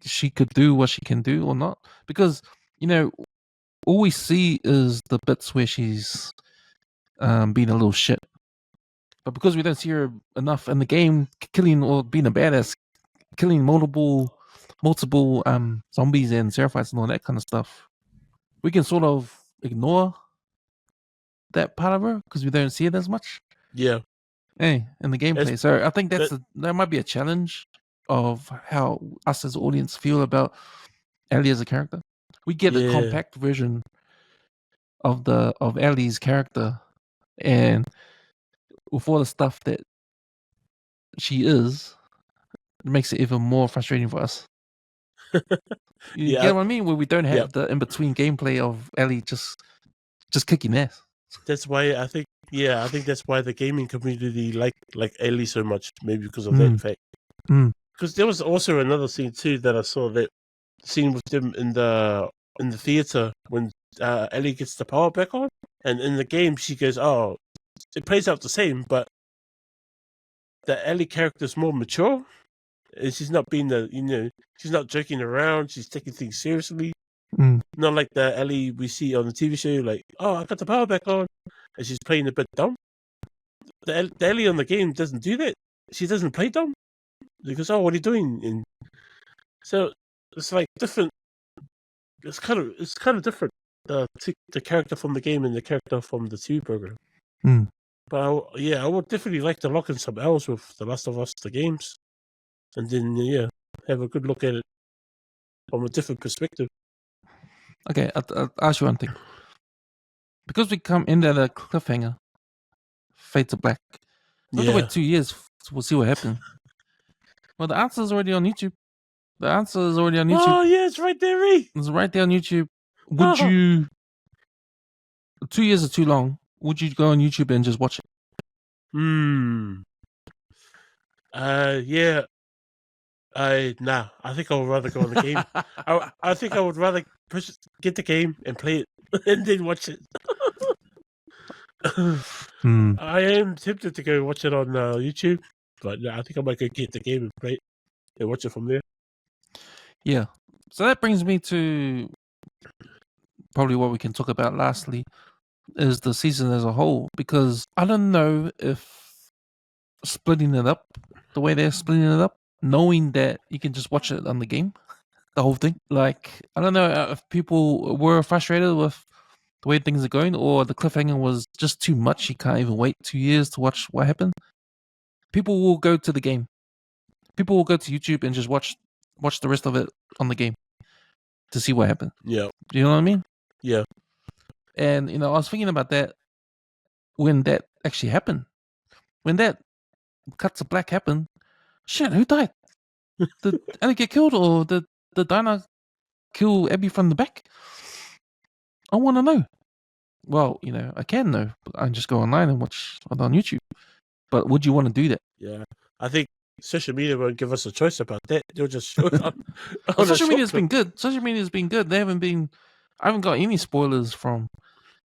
Speaker 1: she could do what she can do or not. Because, all we see is the bits where she's being a little shit. But because we don't see her enough in the game killing or being a badass, killing multiple zombies and seraphites and all that kind of stuff, we can sort of ignore that part of her because we don't see it as much.
Speaker 2: Yeah.
Speaker 1: In the gameplay. So I think that might be a challenge of how us as audience feel about Ellie as a character. We get a compact version of Ellie's character, and with all the stuff that she is, it makes it even more frustrating for us. You get what I mean? Where we don't have the in between gameplay of Ellie just kicking ass.
Speaker 2: That's why I think that's why the gaming community like Ellie so much, maybe because of that fact. Because there was also another scene too that I saw, that scene with them in the theater when Ellie gets the power back on, and in the game she goes, "Oh, it plays out the same, but the Ellie character is more mature, and she's not being she's not joking around. She's taking things seriously." Not like the Ellie we see on the TV show, like, "Oh, I got the power back on," and she's playing a bit dumb. The Ellie on the game doesn't do that. She doesn't play dumb. Because, "Oh, what are you doing?" And so it's like different. It's kind of different. The character from the game and the character from the TV program. But I would definitely like to lock in some hours with The Last of Us, the games, and then have a good look at it from a different perspective.
Speaker 1: Okay, I'll ask you one thing. Because we come in at a cliffhanger, fade to black. We have to wait 2 years. We'll see what happens. Well, the answer is already on YouTube.
Speaker 2: Oh, yeah, it's right there, Ree.
Speaker 1: It's right there on YouTube. Would you... 2 years is too long. Would you go on YouTube and just watch it?
Speaker 2: Yeah. Nah. I think I would rather go on the game. I think I would rather get the game and play it and then watch it. I am tempted to go watch it on YouTube, but I think I might go get the game and play it and watch it from there.
Speaker 1: Yeah. So that brings me to probably what we can talk about lastly, is the season as a whole, because I don't know if splitting it up the way they're splitting it up, knowing that you can just watch it on the game, the whole thing. Like, I don't know if people were frustrated with the way things are going, or the cliffhanger was just too much. You can't even wait 2 years to watch what happened. People will go to the game. People will go to YouTube and just watch the rest of it on the game to see what happened.
Speaker 2: Yeah.
Speaker 1: Do you know what I mean?
Speaker 2: Yeah.
Speaker 1: And, I was thinking about that when that actually happened. When that cut to black happened, shit, who died? Did Ellie get killed, or did Dinah kill Abby from the back? I want to know. Well, I can know, but I can just go online and watch it on YouTube. But would you want to do that?
Speaker 2: Yeah. I think social media won't give us a choice about that. They'll just show it on
Speaker 1: social media's been good. Social media's been good. I haven't got any spoilers from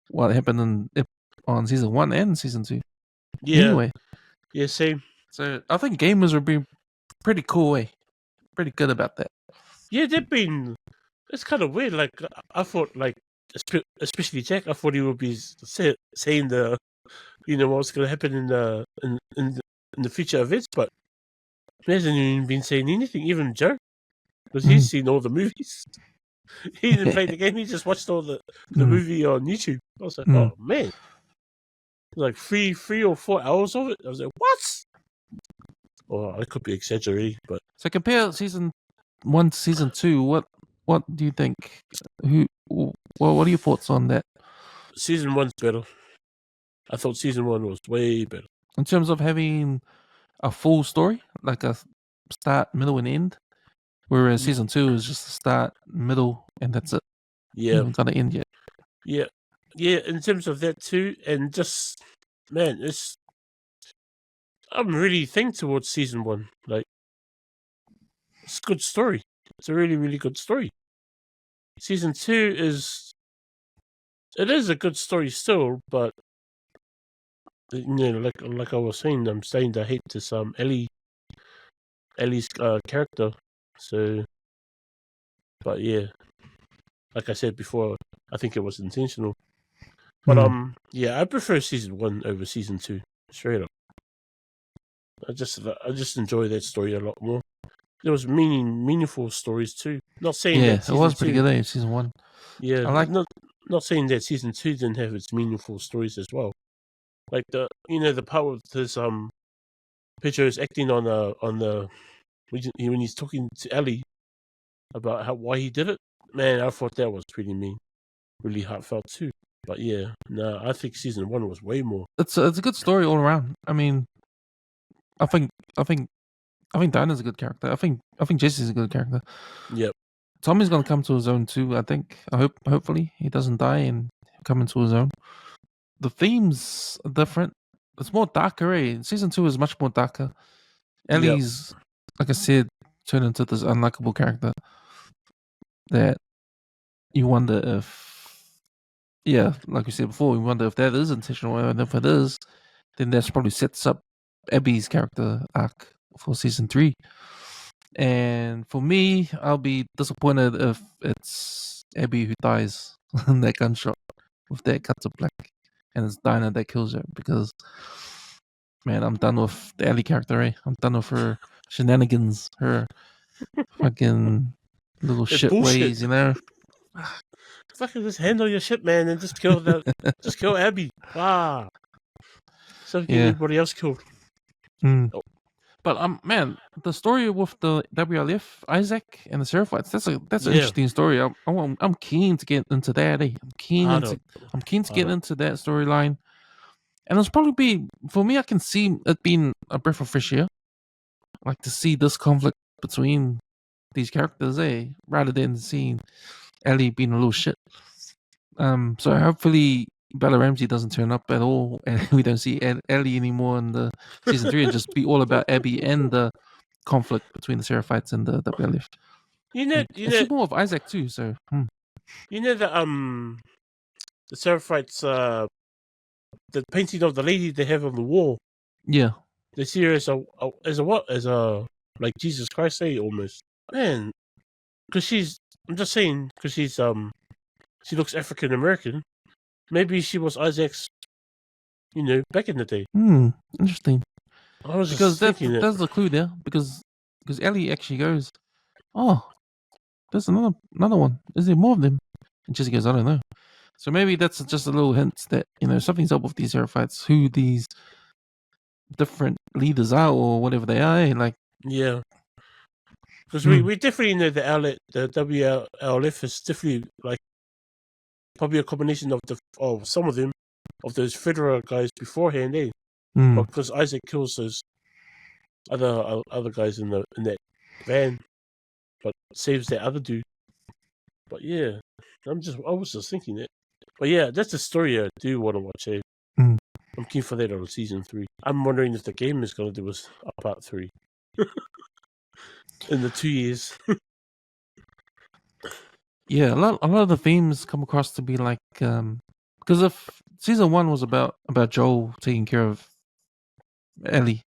Speaker 1: what happened on season 1 and season 2.
Speaker 2: Yeah.
Speaker 1: Anyway.
Speaker 2: Yeah, same.
Speaker 1: So I think gamers would be pretty cool, pretty good about that.
Speaker 2: Yeah, they've been. It's kind of weird. Like I thought, like especially Jack, I thought he would be saying the, what's going to happen in the future events, but he hasn't even been saying anything. Even Joe, because he's seen all the movies. He didn't play the game. He just watched all the movie on YouTube. I was like, oh man, like 3 or 4 hours of it. I was like, what? Well, I could be exaggerating, but
Speaker 1: So compare season 1 to season 2. What do you think? What are your thoughts on that?
Speaker 2: season 1's better. I thought season 1 was way better
Speaker 1: in terms of having a full story, like a start, middle, and end. Whereas season 2 is just a start, middle, and that's it.
Speaker 2: Yeah,
Speaker 1: you haven't got to end yet.
Speaker 2: Yeah. In terms of that too, and just man, I'm really thankful towards season 1. Like, it's a good story. It's a really, really good story. Season 2 is a good story still, but like I was saying, I'm starting to hate this Ellie's character. So, but yeah, like I said before, I think it was intentional. But yeah, I prefer season 1 over season 2, straight up. I just enjoy that story a lot more. There was meaningful stories too. Not saying that
Speaker 1: it was pretty good. Season 1.
Speaker 2: Yeah,
Speaker 1: I like.
Speaker 2: Not saying that season 2 didn't have its meaningful stories as well. Like the part with this Pedro is acting on the when he's talking to Ellie about why he did it. Man, I thought that was pretty mean, really heartfelt too. But yeah, no, I think season 1 was way more.
Speaker 1: It's a good story all around. I mean, I think Dinah's a good character. I think Jesse's a good character.
Speaker 2: Yep.
Speaker 1: Tommy's gonna come to his own too. I think. Hopefully he doesn't die and come into his own. The themes are different. It's more darker. Season 2 is much more darker. Ellie's, like I said, turned into this unlikable character that you wonder if, like we said before, we wonder if that is intentional, and if it is, then that probably sets up Abby's character arc for season 3. And for me, I'll be disappointed if it's Abby who dies in that gunshot with that cut to black, and it's Dinah that kills her, because, man, I'm done with the Ellie character. I'm done with her shenanigans, her fucking little shit ways,
Speaker 2: Fucking just handle your shit, man, and just kill Abby. Wow. So get anybody else killed.
Speaker 1: Oh. But man, the story with the WLF, Isaac, and the Seraphites, that's an interesting story. I'm keen to get into that. I'm keen to get into that storyline. And it's probably for me, I can see it being a breath of fresh air. Like to see this conflict between these characters, rather than seeing Ellie being a little shit. So hopefully Bella Ramsey doesn't turn up at all, and we don't see Ellie anymore in the season 3, and just be all about Abby and the conflict between the Seraphites and the WLF. And she's more of Isaac too. So
Speaker 2: you know that the Seraphites, the painting of the lady they have on the wall.
Speaker 1: Yeah,
Speaker 2: they see her as a like Jesus Christ, almost, man. Because I'm just saying, because she looks African American. Maybe she was Isaac's, back in the day.
Speaker 1: Interesting.
Speaker 2: I was just thinking
Speaker 1: that's the clue there. Because Ellie actually goes, "Oh, there's another one. Is there more of them?" And Jesse goes, "I don't know." So maybe that's just a little hint that something's up with these Seraphites, who these different leaders are, or whatever they are. Like,
Speaker 2: yeah, because we definitely know the WLF is definitely like probably a combination of some of them, of those federal guys beforehand, because Isaac kills those other guys in that van, but saves that other dude. But yeah, I was just thinking that. But yeah, that's the story I do want to watch. I'm keen for that on season 3. I'm wondering if the game is going to do a part 3 in the 2 years.
Speaker 1: Yeah, a lot of the themes come across to be like, because if season 1 was about Joel taking care of Ellie,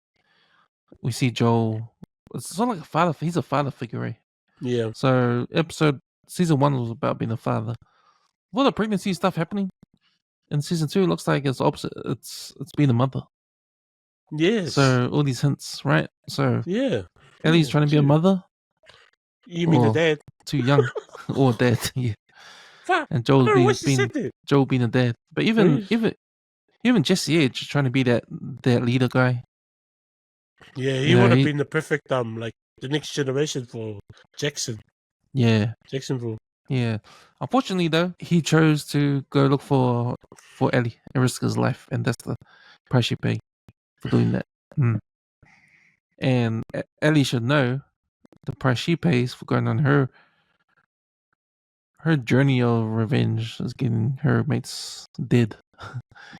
Speaker 1: we see Joel. It's sort of like a father. He's a father figure,
Speaker 2: Yeah.
Speaker 1: So season 1 was about being a father. All the pregnancy stuff happening in season 2 looks like it's opposite. It's being a mother.
Speaker 2: Yes.
Speaker 1: So all these hints, right? So
Speaker 2: Yeah.
Speaker 1: Ellie's trying to be a mother.
Speaker 2: You mean the dad?
Speaker 1: Too young, or dad? Yeah.
Speaker 2: Fuck.
Speaker 1: And
Speaker 2: I don't know what she said there.
Speaker 1: Joel being a dad. But even Jesse Edge trying to be that leader guy.
Speaker 2: Yeah, he would have been the perfect like the next generation for Jackson.
Speaker 1: Yeah.
Speaker 2: Jacksonville.
Speaker 1: Yeah. Unfortunately though, he chose to go look for Ellie and risk his life, and that's the price you pay for doing that. And Ellie should know the price she pays for going on her journey of revenge is getting her mates dead.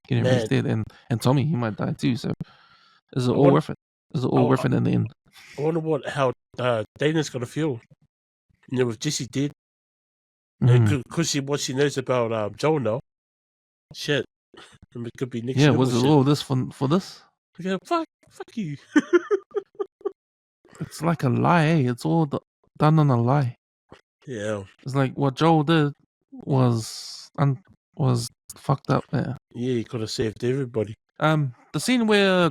Speaker 1: Getting her mates dead, and Tommy, he might die too. So is it all worth it? Is it all worth it in the end?
Speaker 2: I wonder how Dana's gonna feel. With Jesse dead. Because what she knows about Joel now. Shit. It could be next level.
Speaker 1: Was it all this for this?
Speaker 2: Yeah, fuck you.
Speaker 1: It's like a lie, eh? It's all done on a lie.
Speaker 2: Yeah.
Speaker 1: It's like what Joel did was fucked up. Yeah.
Speaker 2: Yeah, he could have saved everybody.
Speaker 1: The scene where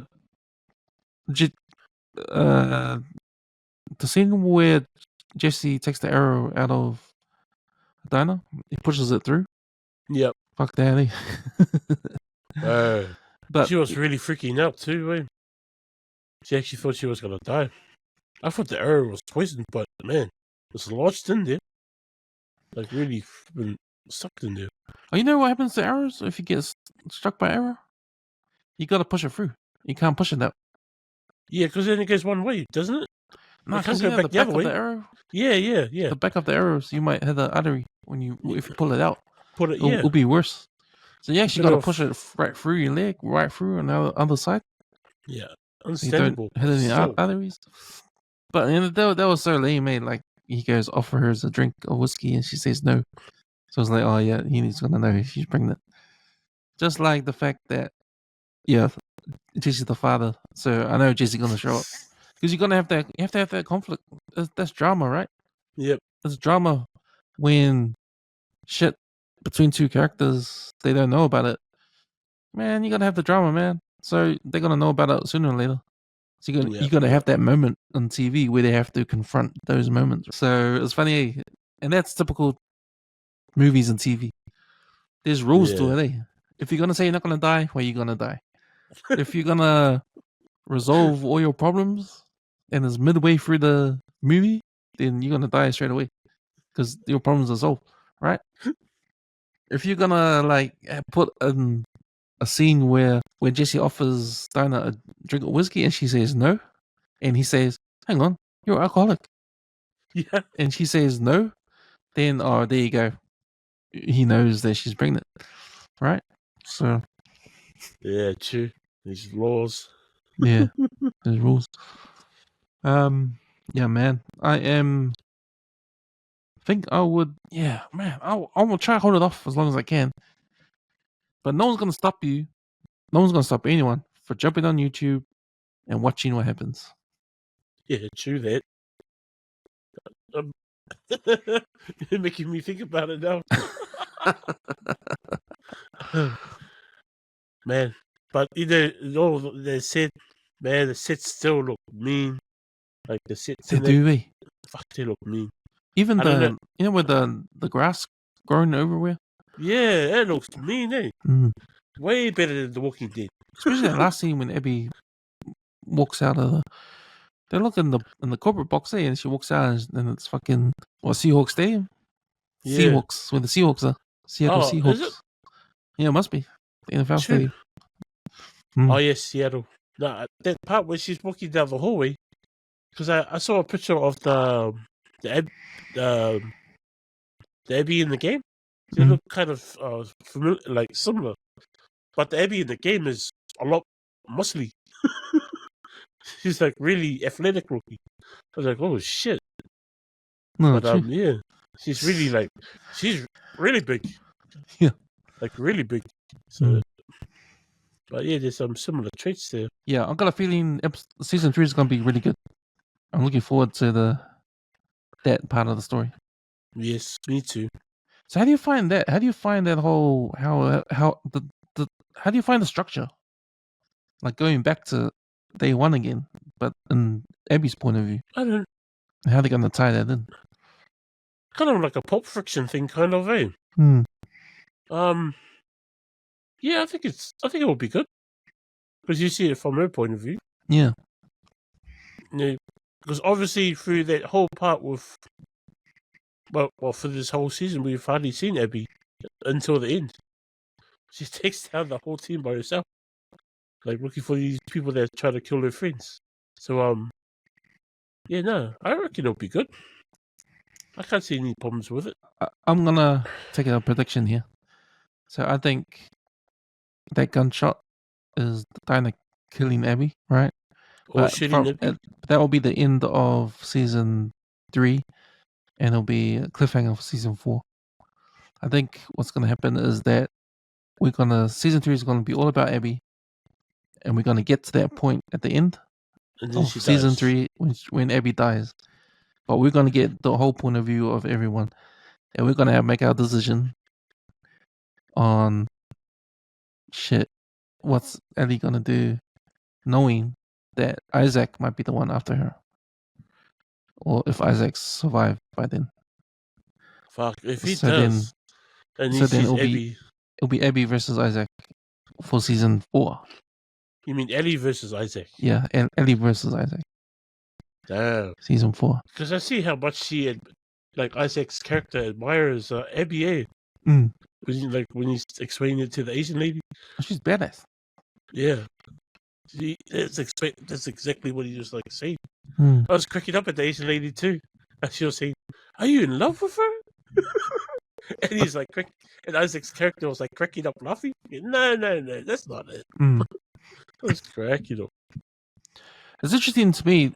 Speaker 1: Jesse takes the arrow out of Dinah, he pushes it through.
Speaker 2: Yep.
Speaker 1: Fuck daddy.
Speaker 2: But she was really freaking out too, eh? She actually thought she was gonna die. I thought the arrow was poisoned, but man, it's lodged in there. Like really been sucked in there.
Speaker 1: Oh, you know what happens to arrows if you get struck by arrow? You gotta push it through. You can't push it out.
Speaker 2: Yeah, because then it goes one way, doesn't it?
Speaker 1: No, because the back of the arrow.
Speaker 2: Yeah.
Speaker 1: The back of the arrows, you might hit the artery if you pull it out.
Speaker 2: It'll
Speaker 1: be worse. So you actually gotta push it right through your leg, right through on the other side.
Speaker 2: Yeah, understandable.
Speaker 1: You don't hit any arteries. But that was so lame, mate. Like he goes offer her a drink of whiskey, and she says no. So it's like, oh yeah, he's gonna know if she's pregnant. Just like the fact that, yeah, Jesse's the father, so I know Jesse's gonna show up because you're gonna have that. You have to have that conflict. That's drama, right?
Speaker 2: Yep.
Speaker 1: It's drama when shit between two characters they don't know about it. Man, you gotta have the drama, man. So they're gonna know about it sooner or later. So you gotta have that moment on TV where they have to confront those moments. So it's funny, and that's typical movies and TV. There's rules to it, eh? If you're gonna say you're not gonna die, well, you're gonna die. If you're gonna resolve all your problems and it's midway through the movie, then you're gonna die straight away because your problems are solved, right? If you're gonna like put a scene where Jesse offers Dinah a drink of whiskey and she says no, and he says, "Hang on, you're an alcoholic,"
Speaker 2: yeah,
Speaker 1: and she says no, then there you go. He knows that she's pregnant, right? So
Speaker 2: yeah, true. These laws.
Speaker 1: Yeah, there's rules. Yeah, man. Think I would. Yeah, man. I will try to hold it off as long as I can. But no one's gonna stop you. No one's gonna stop anyone for jumping on YouTube and watching what happens.
Speaker 2: Yeah, true that. You're making me think about it now. Man, but they said, man, the sets still look mean. Like the sets
Speaker 1: they do.
Speaker 2: Fuck, they look mean.
Speaker 1: Even with the grass growing everywhere.
Speaker 2: Yeah, it looks mean, eh? Way better than The Walking Dead.
Speaker 1: Especially that last scene when Abby walks out of they look in the corporate box, and she walks out and it's fucking Seahawks Stadium. Yeah. Seahawks, where the Seahawks are. Seattle Seahawks. Is it? Yeah, it must be. The NFL Stadium.
Speaker 2: Oh yes, Seattle. No, that part where she's walking down the hallway, because I saw a picture of the Abby in the game. They look kind of familiar, like similar, but the Abby in the game is a lot muscly. She's like really athletic looking. I was like, oh shit. No, but yeah, she's really big.
Speaker 1: Yeah,
Speaker 2: like really big. So, but yeah, there's some similar traits there.
Speaker 1: Yeah, I've got a feeling season 3 is going to be really good. I'm looking forward to that part of the story.
Speaker 2: Yes, me too.
Speaker 1: So how do you find that? How do you find that whole how how do you find the structure? Like going back to day one again, but in Abby's point of view.
Speaker 2: I don't.
Speaker 1: How are they gonna tie that in?
Speaker 2: Kind of like a Pulp Fiction thing, kind of, eh? Yeah, I think it will be good because you see it from her point of view.
Speaker 1: Yeah.
Speaker 2: Yeah, because obviously through that whole part with, well, for this whole season we've hardly seen Abby until the end. She takes down the whole team by herself, like looking for these people that try to kill her friends. So yeah, no, I reckon it'll be good. I can't see any problems with it.
Speaker 1: I'm gonna take a prediction here. So I think that gunshot is Dinah killing Abby, right?
Speaker 2: Or shooting Abby.
Speaker 1: That will be the end of season 3, and it'll be a cliffhanger for season 4. I think what's gonna happen is that season 3 is gonna be all about Abby, and we're gonna get to that point at the end
Speaker 2: And then
Speaker 1: of
Speaker 2: she
Speaker 1: season
Speaker 2: dies.
Speaker 1: 3 when Abby dies. But we're gonna get the whole point of view of everyone, and we're gonna make our decision on shit. What's Ellie gonna do, knowing that Isaac might be the one after her, or if Isaac's survived by then.
Speaker 2: Fuck, if he
Speaker 1: So
Speaker 2: does, and he sees Abby.
Speaker 1: It'll be Abby versus Isaac for season 4.
Speaker 2: You mean Ellie versus Isaac?
Speaker 1: Yeah, Ellie versus Isaac.
Speaker 2: Damn.
Speaker 1: Season 4.
Speaker 2: Because I see how much like Isaac's character admires Abby. When he's explaining it to the Asian lady.
Speaker 1: She's badass.
Speaker 2: Yeah. That's exactly what he was like saying. I was cracking up at the Asian lady too. And she was saying, "Are you in love with her?" And he's like, and Isaac's character was like cracking up laughing. No, that's not it. I was cracking up.
Speaker 1: It's interesting to me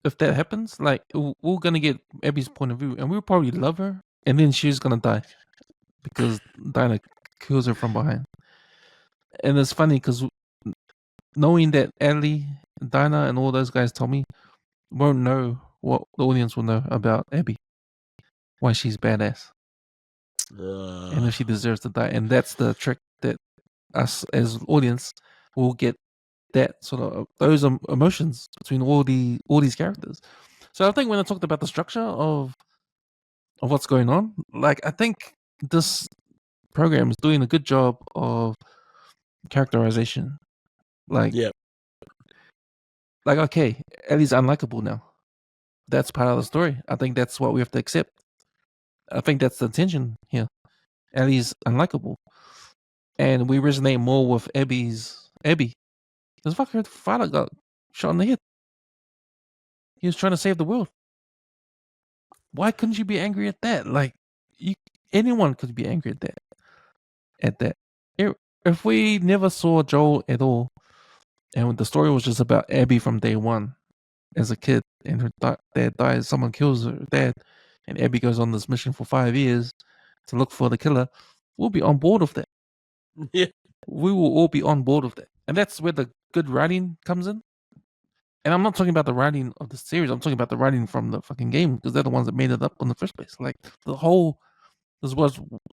Speaker 1: if that happens. Like, we're gonna get Abby's point of view, and we'll probably love her, and then she's gonna die because Dinah kills her from behind. And it's funny because knowing that Ellie, Dinah, and all those guys told me, won't know what the audience will know about Abby, why she's badass, and if she deserves to die. And that's the trick that us as audience will get, that sort of those emotions between all these characters. So I think when I talked about the structure of what's going on, like, I think this program is doing a good job of characterization. Like,
Speaker 2: yeah.
Speaker 1: Like, okay, Ellie's unlikable now. That's part of the story. I think that's what we have to accept. I think that's the tension here. Ellie's unlikable, and we resonate more with Abby. Because fuck, her father got shot in the head. He was trying to save the world. Why couldn't you be angry at that? Like, anyone could be angry at that. If we never saw Joel at all, and the story was just about Abby from day one as a kid, and her dad dies, someone kills her dad, and Abby goes on this mission for 5 years to look for the killer, we'll be on board with that.
Speaker 2: Yeah.
Speaker 1: We will all be on board with that. And that's where the good writing comes in. And I'm not talking about the writing of the series. I'm talking about the writing from the fucking game, because they're the ones that made it up in the first place. Like, the whole this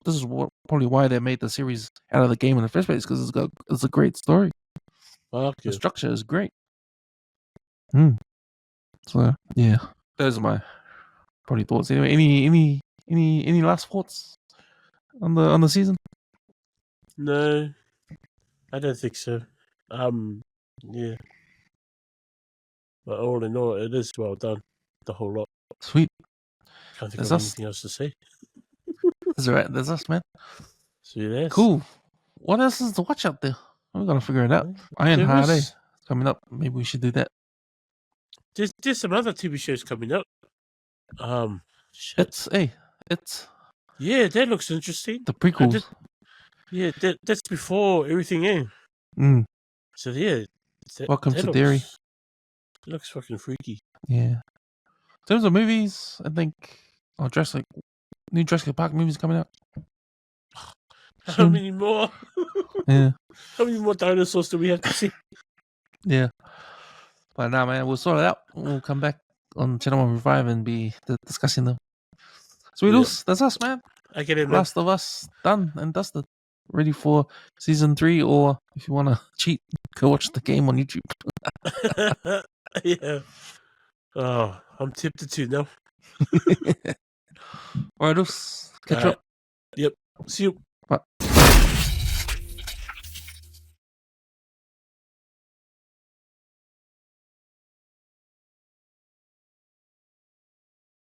Speaker 1: is probably why they made the series out of the game in the first place, because it's a great story. The structure is great. So yeah, those are my probably thoughts. Anyway, any last thoughts on the season?
Speaker 2: No, I don't think so. Yeah. But all in all, it is well done. The whole lot.
Speaker 1: Sweet.
Speaker 2: Can't think of anything else to say.
Speaker 1: That's right. There's us, man.
Speaker 2: See you there.
Speaker 1: Cool. What else is to watch out there? We're gonna figure it out. Iron Heart coming up. Maybe we should do that.
Speaker 2: There's some other TV shows coming up.
Speaker 1: It's
Speaker 2: yeah, that looks interesting.
Speaker 1: The prequels.
Speaker 2: That's before everything in. So yeah.
Speaker 1: Welcome to Derry.
Speaker 2: It looks fucking freaky.
Speaker 1: Yeah. In terms of movies, I think new Jurassic Park movies coming out.
Speaker 2: How many more?
Speaker 1: Yeah.
Speaker 2: How many more dinosaurs do we have to see?
Speaker 1: Yeah. But nah, man, we'll sort it out. We'll come back on Channel 105 and be discussing them. Sweet
Speaker 2: Yep.
Speaker 1: that's us, man.
Speaker 2: I get it, man.
Speaker 1: Last of Us done and dusted, ready for season 3. Or if you want to cheat, go watch the game on YouTube.
Speaker 2: Yeah. Oh, I'm tempted to now.
Speaker 1: All right, catch up.
Speaker 2: Yep. See you.